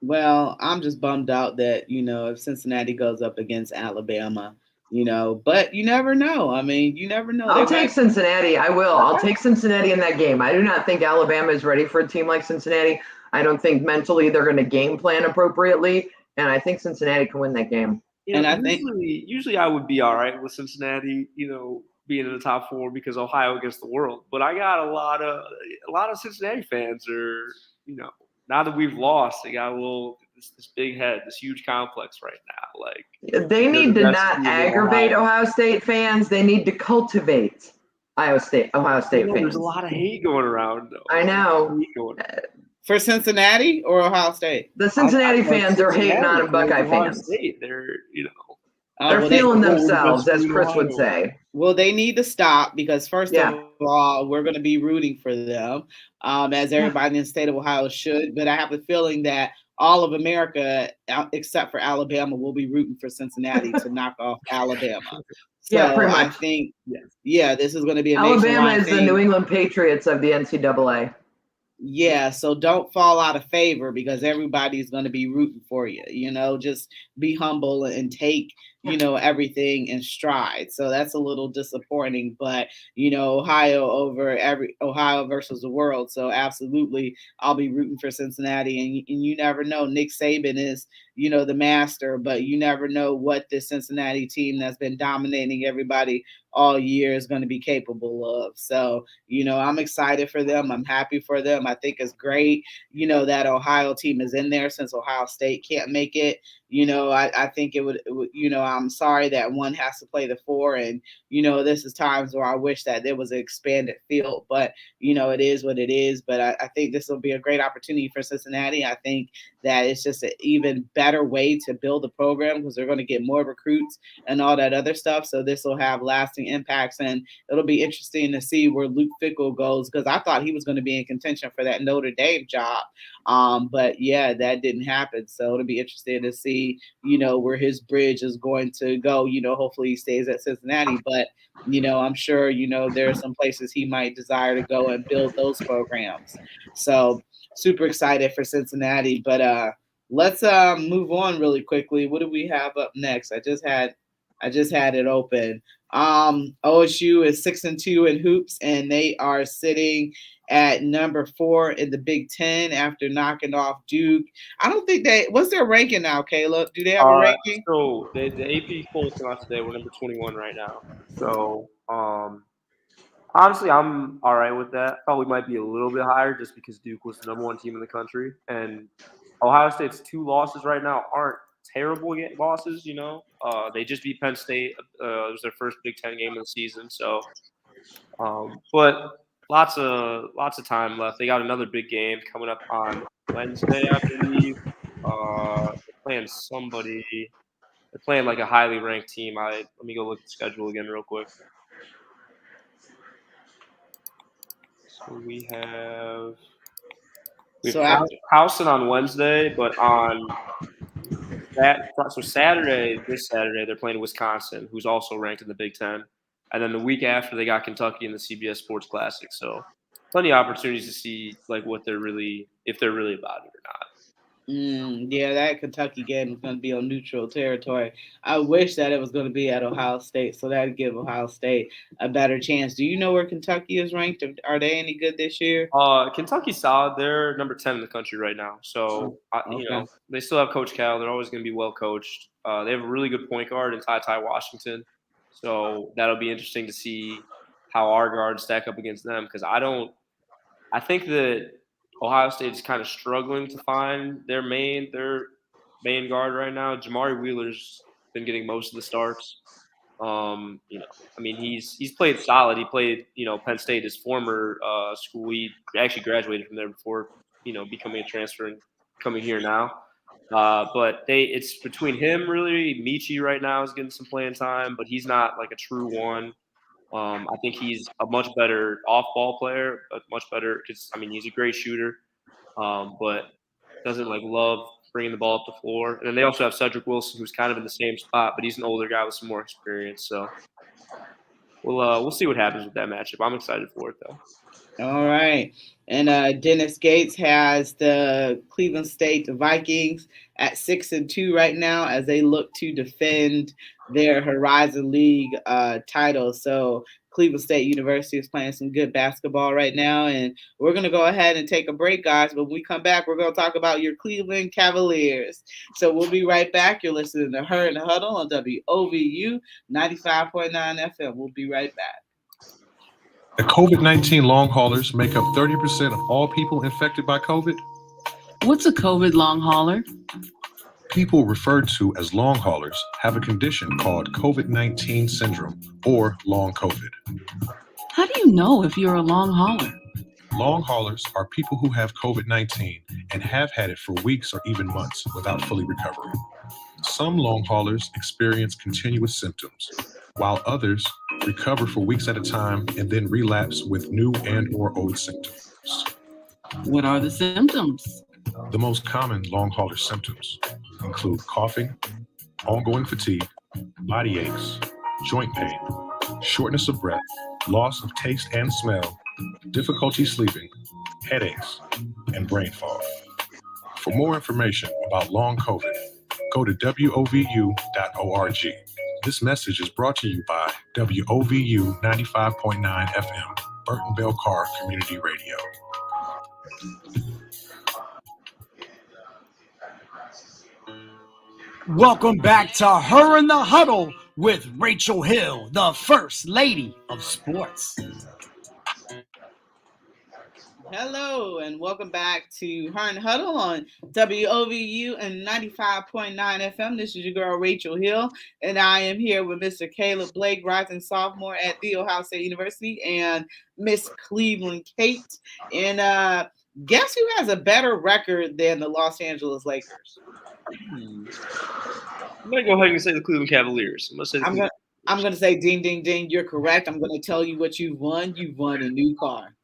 [SPEAKER 3] Well, I'm just bummed out that, if Cincinnati goes up against Alabama, but you never know. I mean, you never know.
[SPEAKER 5] I'll take Cincinnati. I will. I'll take Cincinnati in that game. I do not think Alabama is ready for a team like Cincinnati. I don't think mentally they're going to game plan appropriately, and I think Cincinnati can win that game.
[SPEAKER 3] And I think
[SPEAKER 4] usually I would be all right with Cincinnati, being in the top 4 because Ohio against the world. But I got a lot of Cincinnati fans are, now that we've lost, they got this big head, this huge complex right now. Like
[SPEAKER 5] they need to not aggravate Ohio State fans. They need to cultivate Ohio State fans.
[SPEAKER 4] There's a lot of hate going around, though.
[SPEAKER 5] I know.
[SPEAKER 3] For Cincinnati or Ohio State?
[SPEAKER 5] The Cincinnati fans are hating on Buckeye fans.
[SPEAKER 4] State, they're
[SPEAKER 5] they're feeling themselves, as Chris would say.
[SPEAKER 3] Well, they need to stop because first of all, we're going to be rooting for them, as everybody in the state of Ohio should. But I have the feeling that all of America, except for Alabama, will be rooting for Cincinnati to knock off Alabama. So
[SPEAKER 5] pretty much.
[SPEAKER 3] I think, this is going to be a
[SPEAKER 5] Alabama is
[SPEAKER 3] thing.
[SPEAKER 5] the New England Patriots of the NCAA.
[SPEAKER 3] Yeah, so don't fall out of favor because everybody's going to be rooting for you. Just be humble and take, everything in stride. So that's a little disappointing, but Ohio versus the world. So absolutely, I'll be rooting for Cincinnati. And you never know. Nick Saban is, the master, but you never know what this Cincinnati team that's been dominating everybody all year is going to be capable of. So, I'm excited for them. I'm happy for them. I think it's great, that Ohio team is in there since Ohio State can't make it. I think it would, I'm sorry that one has to play the 4. And, this is times where I wish that there was an expanded field, but, it is what it is. But I think this will be a great opportunity for Cincinnati. I think that it's just an even better way to build the program because they're going to get more recruits and all that other stuff. So this will have lasting impacts, and it'll be interesting to see where Luke Fickell goes because I thought he was going to be in contention for that Notre Dame job. But that didn't happen. So it'll be interesting to see, where his bridge is going to go. Hopefully he stays at Cincinnati, but I'm sure, there are some places he might desire to go and build those programs. So super excited for Cincinnati, but let's move on really quickly. What do we have up next? I just had it open. OSU is 6-2 in hoops, and they are sitting at number 4 in the Big Ten after knocking off Duke. I don't think what's their ranking now, Caleb? Do they have a ranking?
[SPEAKER 4] So the AP polls came out today. We're number 21 right now. So honestly, I'm all right with that. Thought we might be a little bit higher just because Duke was the number 1 team in the country, and Ohio State's 2 losses right now aren't terrible losses. They just beat Penn State. It was their first Big Ten game of the season. So, but lots of time left. They got another big game coming up on Wednesday, I believe. They're playing somebody. They're playing like a highly ranked team. Let me go look at the schedule again real quick. So we have Houston on Wednesday, but on this Saturday, they're playing Wisconsin, who's also ranked in the Big Ten. And then the week after, they got Kentucky in the CBS Sports Classic. So plenty of opportunities to see if they're really about it or not.
[SPEAKER 3] That Kentucky game is going to be on neutral territory. I wish that it was going to be at Ohio State, so that would give Ohio State a better chance. Do you know where Kentucky is ranked? Are they any good this year?
[SPEAKER 4] Kentucky's solid. They're number 10 in the country right now. So, they still have Coach Cal. They're always going to be well coached. They have a really good point guard in Ty Washington. So that'll be interesting to see how our guards stack up against them because I think that Ohio State is kind of struggling to find their main guard right now. Jamari Wheeler's been getting most of the starts. I mean, he's played solid. He played, Penn State, his former school. He actually graduated from there before, becoming a transfer and coming here now. But it's between him really. Michi right now is getting some playing time, but he's not like a true one. I think he's a much better off-ball player, but much better because he's a great shooter, but doesn't like love bringing the ball up the floor. And then they also have Cedric Wilson, who's kind of in the same spot, but he's an older guy with some more experience. So we'll see what happens with that matchup. I'm excited for it though.
[SPEAKER 3] All right. And Dennis Gates has the Cleveland State Vikings at 6-2 right now as they look to defend their Horizon League title. So Cleveland State University is playing some good basketball right now. And we're going to go ahead and take a break, guys. But when we come back, we're going to talk about your Cleveland Cavaliers. So we'll be right back. You're listening to Her in the Huddle on WOVU 95.9 FM. We'll be right back.
[SPEAKER 7] The COVID-19 long haulers make up 30% of all people infected by COVID.
[SPEAKER 1] What's a COVID long hauler?
[SPEAKER 7] People referred to as long haulers have a condition called COVID-19 syndrome or long COVID.
[SPEAKER 1] How do you know if you're a long hauler?
[SPEAKER 7] Long haulers are people who have COVID-19 and have had it for weeks or even months without fully recovering. Some long haulers experience continuous symptoms, while others recover for weeks at a time and then relapse with new and or old symptoms.
[SPEAKER 1] What are the symptoms?
[SPEAKER 7] The most common long hauler symptoms include coughing, ongoing fatigue, body aches, joint pain, shortness of breath, loss of taste and smell, difficulty sleeping, headaches, and brain fog. For more information about long COVID, go to wovu.org. This message is brought to you by WOVU 95.9 FM, Burton Bell Carr Community Radio.
[SPEAKER 2] Welcome back to Her in the Huddle with Rachel Hill, the First Lady of Sports.
[SPEAKER 3] Hello, and welcome back to Her in the Huddle on WOVU and 95.9 FM. This is your girl, Rachel Hill, and I am here with Mr. Caleb Blake, rising sophomore at The Ohio State University, and Miss Cleveland Kate. And guess who has a better record than the Los Angeles Lakers?
[SPEAKER 4] I'm gonna go ahead and say the Cleveland Cavaliers.
[SPEAKER 3] I'm gonna say ding, ding, ding. You're correct. I'm gonna tell you what you've won. You've won a new car.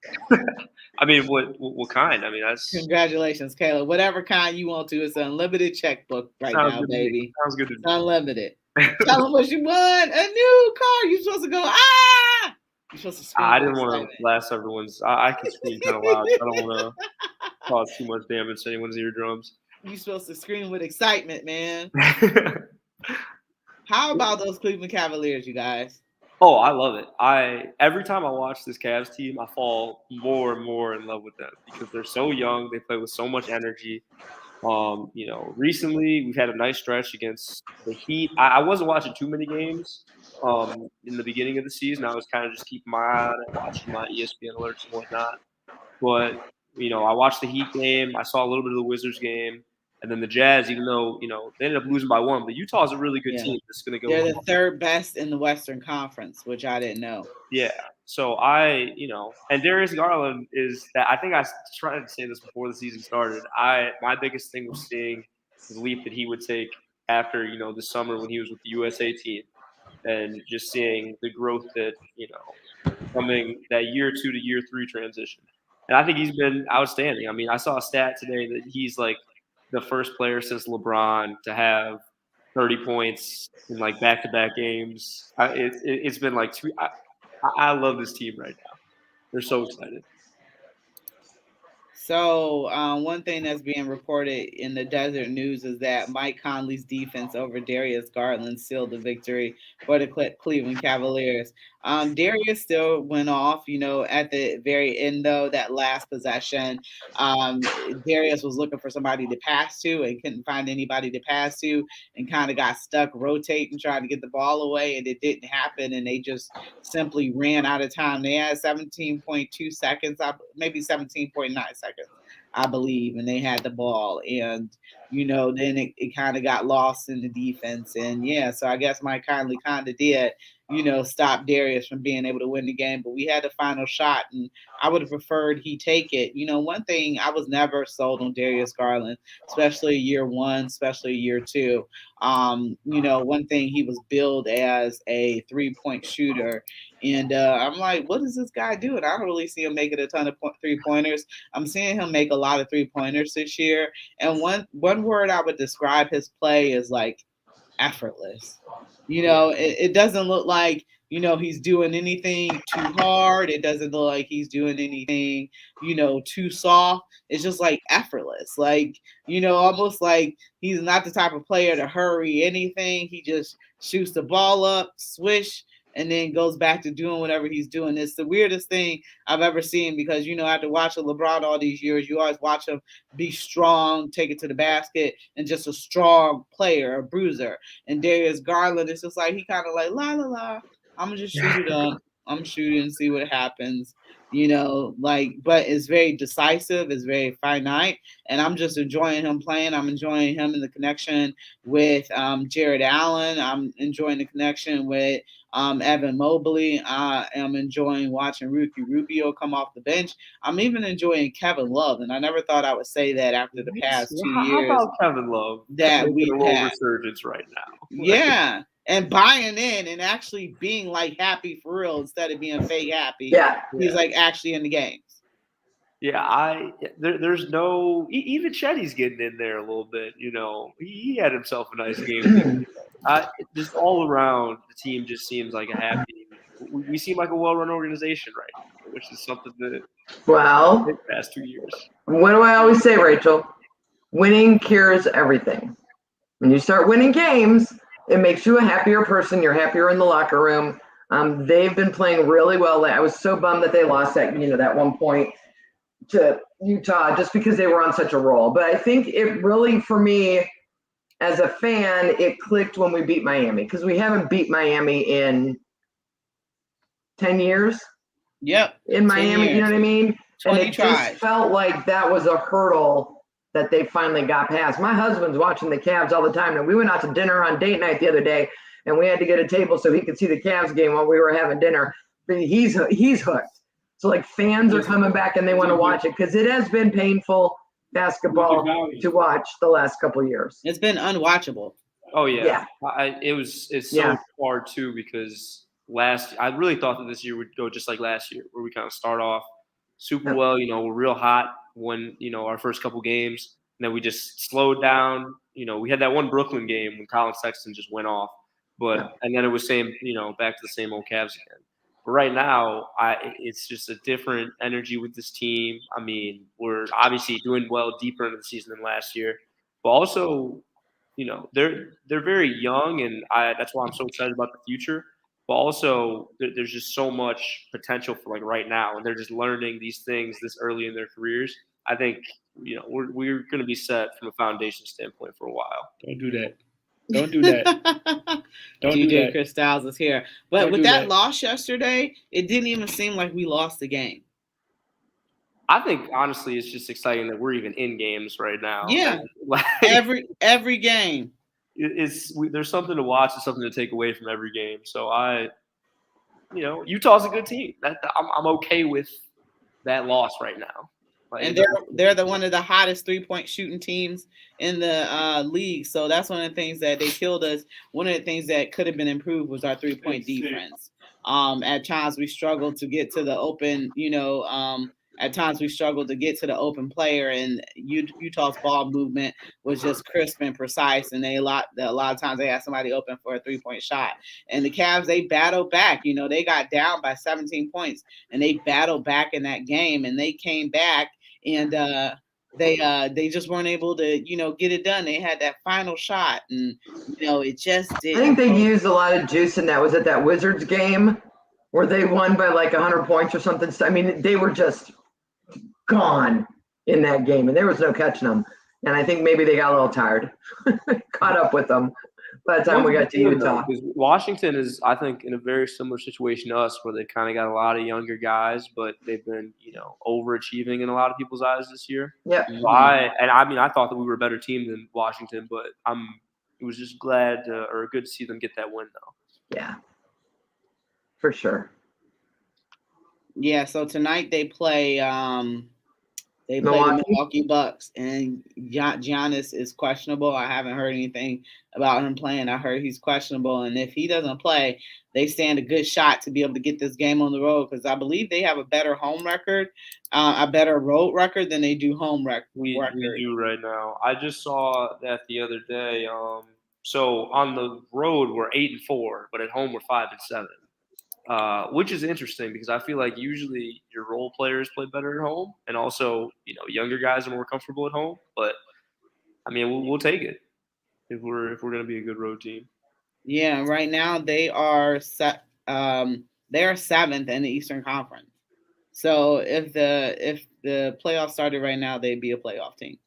[SPEAKER 4] What kind? That's
[SPEAKER 3] Congratulations, Caleb. Whatever kind you want to. It's an unlimited checkbook now, baby.
[SPEAKER 4] Sounds good.
[SPEAKER 3] It's unlimited. Tell them what you won. A new car. You're supposed to go, ah! You're supposed to scream.
[SPEAKER 4] I didn't want to blast everyone's. I can scream kind of loud. I don't want to cause too much damage to anyone's eardrums.
[SPEAKER 3] You're supposed to scream with excitement, man. How about those Cleveland Cavaliers, you guys?
[SPEAKER 4] Oh, I love it. Every time I watch this Cavs team, I fall more and more in love with them because they're so young. They play with so much energy. Recently we've had a nice stretch against the Heat. I wasn't watching too many games in the beginning of the season. I was kind of just keeping my eye on it, watching my ESPN alerts and whatnot. But I watched the Heat game. I saw a little bit of the Wizards game. And then the Jazz, even though, they ended up losing by one, but Utah's a really good team that's going to go.
[SPEAKER 3] They're the third best in the Western Conference, which I didn't know.
[SPEAKER 4] Yeah. So and Darius Garland is that. I think I tried to say this before the season started. My biggest thing was seeing the leap that he would take after, the summer when he was with the USA team and just seeing the growth that, coming that year 2 to year 3 transition. And I think he's been outstanding. I saw a stat today that he's like the first player since LeBron to have 30 points in like back-to-back games. It's been like two. I love this team right now. They're so excited.
[SPEAKER 3] So one thing that's being reported in the Desert News is that Mike Conley's defense over Darius Garland sealed the victory for the Cleveland Cavaliers. Darius still went off, at the very end, though, that last possession. Darius was looking for somebody to pass to and couldn't find anybody to pass to and kind of got stuck rotating, trying to get the ball away, and it didn't happen, and they just simply ran out of time. They had 17.2 seconds, maybe 17.9 seconds I believe, and they had the ball. And, then it kind of got lost in the defense. And yeah, so I guess Mike Conley kind of did, stop Darius from being able to win the game. But we had the final shot, and I would have preferred he take it. One thing, I was never sold on Darius Garland, especially year one, especially year two. One thing, he was billed as a 3-point shooter. And I'm like, what is this guy doing? I don't really see him making a ton of 3-pointers. I'm seeing him make a lot of 3-pointers this year. And one word I would describe his play is like effortless. It doesn't look like, he's doing anything too hard. It doesn't look like he's doing anything, too soft. It's just like effortless. Like, almost like he's not the type of player to hurry anything. He just shoots the ball up, swish, and then goes back to doing whatever he's doing. It's the weirdest thing I've ever seen because, after watching LeBron all these years, you always watch him be strong, take it to the basket, and just a strong player, a bruiser. And Darius Garland, it's just like, he kind of like, la, la, la, I'm going to just shoot it up. I'm shooting and see what happens. But it's very decisive. It's very finite. And I'm just enjoying him playing. I'm enjoying him in the connection with Jared Allen. I'm enjoying the connection with Evan Mobley. I am enjoying watching Ricky Rubio come off the bench. I'm even enjoying Kevin Love. And I never thought I would say that after the past 2 years.
[SPEAKER 4] How about Kevin Love?
[SPEAKER 3] That we
[SPEAKER 4] a little resurgence right now.
[SPEAKER 3] Yeah. And buying in and actually being like happy for real instead of being fake happy.
[SPEAKER 5] Yeah.
[SPEAKER 3] He's like actually in the games.
[SPEAKER 4] Yeah, there's no, even Chetty's getting in there a little bit. He had himself a nice game. Just all around, the team just seems like a happy. We seem like a well-run organization right now, which is something that the past 2 years.
[SPEAKER 5] What do I always say, Rachel? Winning cures everything. When you start winning games, it makes you a happier person. You're happier in the locker room. They've been playing really well. I was so bummed that they lost that 1 point to Utah just because they were on such a roll. But I think it really, for me, as a fan, it clicked when we beat Miami because we haven't beat Miami in 10 years.
[SPEAKER 3] Yep.
[SPEAKER 5] In Miami, you know what I mean? And it
[SPEAKER 3] tries.
[SPEAKER 5] just felt like that was a hurdle that they finally got past. My husband's watching the Cavs all the time, and we went out to dinner on date night the other day, and we had to get a table so he could see the Cavs game while we were having dinner. But he's hooked. So like fans are coming back and they want to watch it because it has been painful basketball to watch the last couple of years.
[SPEAKER 3] It's been unwatchable.
[SPEAKER 4] Oh yeah. It's so hard too because I really thought that this year would go just like last year where we kind of start off super well, we're real hot when, our first couple games, and then we just slowed down. We had that one Brooklyn game when Colin Sexton just went off, and then it was back to the same old Cavs again. But right now, it's just a different energy with this team. I mean, we're obviously doing well deeper into the season than last year, but also, they're very young, and that's why I'm so excited about the future. But also, there's just so much potential for like right now, and they're just learning these things this early in their careers. I think we're going to be set from a foundation standpoint for a while.
[SPEAKER 8] Don't do that. Don't do that. Don't do
[SPEAKER 3] DJ
[SPEAKER 8] that.
[SPEAKER 3] Chris Styles is here. But
[SPEAKER 8] Don't
[SPEAKER 3] with
[SPEAKER 8] do
[SPEAKER 3] that
[SPEAKER 8] that.
[SPEAKER 3] loss yesterday, it didn't even seem like we lost the game.
[SPEAKER 4] I think honestly, it's just exciting that we're even in games right now.
[SPEAKER 3] Yeah,
[SPEAKER 4] like,
[SPEAKER 3] every game.
[SPEAKER 4] There's something to watch and something to take away from every game. So Utah's a good team. I'm okay with that loss right now.
[SPEAKER 3] And they're one of the hottest 3-point shooting teams in the league. So that's one of the things that they killed us. One of the things that could have been improved was our 3-point defense. At times we struggled to get to the open, at times we struggled to get to the open player, and Utah's ball movement was just crisp and precise. And a lot of times they had somebody open for a 3-point shot. And the Cavs, they battled back. They got down by 17 points, and they battled back in that game, and they came back. And they just weren't able to, get it done. They had that final shot, and it just didn't.
[SPEAKER 5] I think they used a lot of juice, and that was at that Wizards game where they won by like 100 points or something. I mean, they were just gone in that game, and there was no catching them. And I think maybe they got a little tired, caught up with them. by the time we got to Utah.
[SPEAKER 4] Because Washington is, I think, in a very similar situation to us, where they've kind of got a lot of younger guys, but they've been, overachieving in a lot of people's eyes this year.
[SPEAKER 5] Yep.
[SPEAKER 4] I thought that we were a better team than Washington, but it was just good to see them get that win, though.
[SPEAKER 5] Yeah, for sure.
[SPEAKER 3] Yeah. So tonight they play. They play
[SPEAKER 5] Milwaukee?
[SPEAKER 3] the Milwaukee Bucks, and Giannis is questionable. I haven't heard anything about him playing. I heard he's questionable, and if he doesn't play, they stand a good shot to be able to get this game on the road, because I believe they have a better home record, a better road record than they do home record.
[SPEAKER 4] We do right now. I just saw that the other day. So on the road we're 8-4, but at home we're 5-7. Which is interesting because I feel like usually your role players play better at home, and also younger guys are more comfortable at home. But I mean, we'll take it if we're going to be a good road team.
[SPEAKER 3] Yeah, right now they are they are 7th in the Eastern Conference. So if the playoffs started right now, they'd be a playoff team.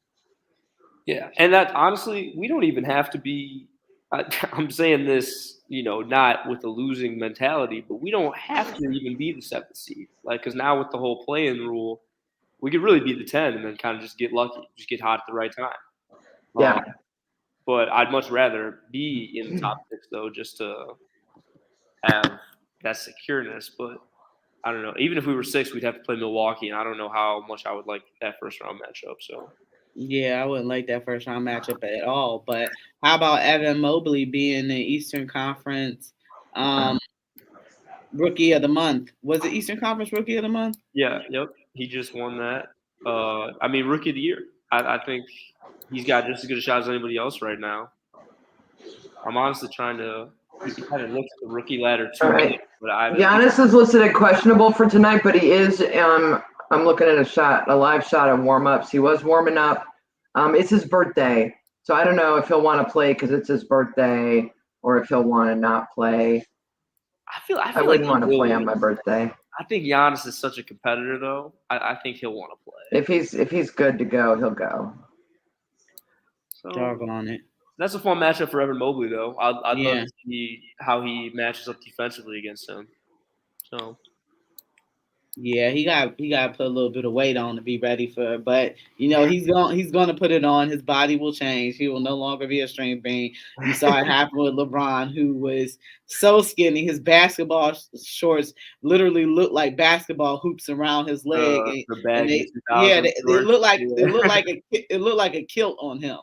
[SPEAKER 4] Yeah, and that honestly, we don't even have to be. I'm saying this, not with a losing mentality, but we don't have to even be the 7th seed. Because now with the whole play-in rule, we could really be the 10 and then kind of just get lucky, just get hot at the right time.
[SPEAKER 5] Yeah.
[SPEAKER 4] But I'd much rather be in the top 6, though, just to have that secureness. But I don't know. Even if we were 6, we'd have to play Milwaukee, and I don't know how much I would like that first-round matchup. So.
[SPEAKER 3] Yeah, I wouldn't like that first round matchup at all. But how about Evan Mobley being the Eastern Conference Rookie of the Month? Was it Eastern Conference Rookie of the Month?
[SPEAKER 4] Yeah, yep. He just won that. Rookie of the Year. I think he's got just as good a shot as anybody else right now. I'm honestly trying to kind of look at the rookie ladder too.
[SPEAKER 5] All right.
[SPEAKER 4] But
[SPEAKER 5] Giannis is listed at questionable for tonight, but he is I'm looking at a live shot of warm-ups. He was warming up. It's his birthday, so I don't know if he'll want to play because it's his birthday, or if he'll want to not play. I wouldn't want to play on my birthday.
[SPEAKER 4] I think Giannis is such a competitor, though. I think he'll want to play.
[SPEAKER 5] If he's good to go, he'll go.
[SPEAKER 4] So,
[SPEAKER 3] Doggone it.
[SPEAKER 4] That's a fun matchup for Evan Mobley, though. I'd love
[SPEAKER 3] Yeah.
[SPEAKER 4] to see how he matches up defensively against him. So.
[SPEAKER 3] Yeah, he got to put a little bit of weight on to be ready for it. But he's going to put it on. His body will change. He will no longer be a string bean. You saw it happen with LeBron, who was so skinny. His basketball shorts literally looked like basketball hoops around his leg. They look like a kilt on him.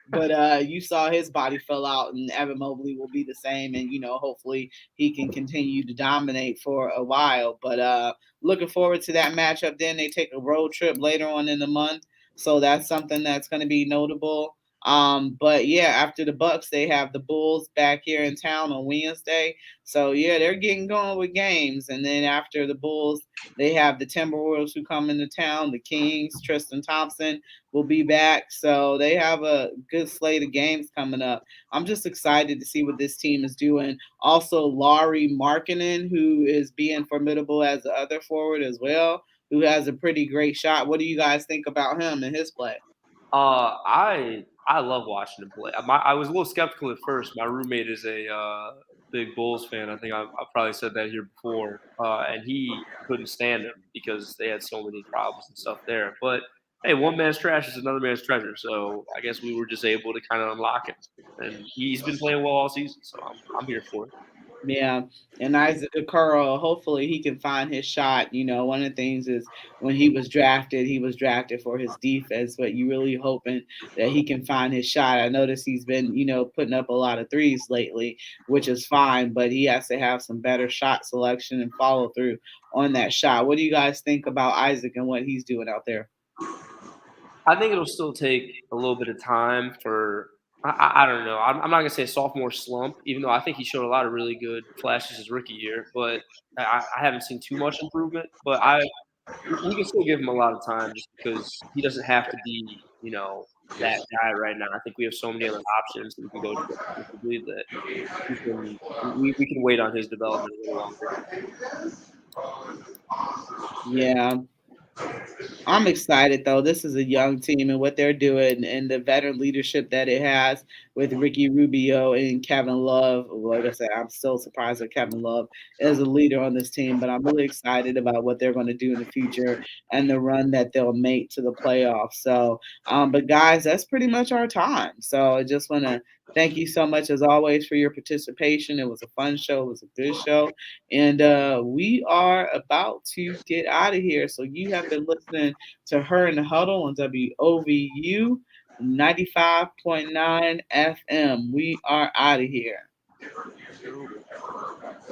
[SPEAKER 3] But you saw his body fell out, and Evan Mobley will be the same. And, hopefully he can continue to dominate for a while. But looking forward to that matchup. Then they take a road trip later on in the month. So that's something that's going to be notable. But yeah, after the Bucks, they have the Bulls back here in town on Wednesday. So yeah, they're getting going with games. And then after the Bulls, they have the Timberwolves who come into town. The Kings, Tristan Thompson will be back. So they have a good slate of games coming up. I'm just excited to see what this team is doing. Also, Laurie Markkanen, who is being formidable as the other forward as well, who has a pretty great shot. What do you guys think about him and his play?
[SPEAKER 4] I love watching him play. I was a little skeptical at first. My roommate is a big Bulls fan. I think I probably said that here before. And he couldn't stand him because they had so many problems and stuff there. But hey, one man's trash is another man's treasure. So I guess we were just able to kind of unlock him. And he's been playing well all season. So I'm here for it.
[SPEAKER 3] Yeah, and Isaac Okoro, hopefully he can find his shot. One of the things is when he was drafted for his defense, but you really hoping that he can find his shot. I noticed he's been, putting up a lot of threes lately, which is fine, but he has to have some better shot selection and follow through on that shot. What do you guys think about Isaac and what he's doing out there?
[SPEAKER 4] I think it'll still take a little bit of time for I don't know. I'm not going to say a sophomore slump, even though I think he showed a lot of really good flashes his rookie year. But I haven't seen too much improvement. But we can still give him a lot of time just because he doesn't have to be, that guy right now. I think we have so many other options that we can go to defensively that we can wait on his development a little longer.
[SPEAKER 3] Yeah. I'm excited, though. This is a young team, and what they're doing and the veteran leadership that it has with Ricky Rubio and Kevin Love. Like I said, I'm still surprised that Kevin Love is a leader on this team, but I'm really excited about what they're going to do in the future and the run that they'll make to the playoffs. So, but guys, that's pretty much our time. So I just want to thank you so much, as always, for your participation. It was a fun show. It was a good show. And we are about to get out of here. So you have been listening to Her in the Huddle on WOVU 95.9 FM. We are out of here.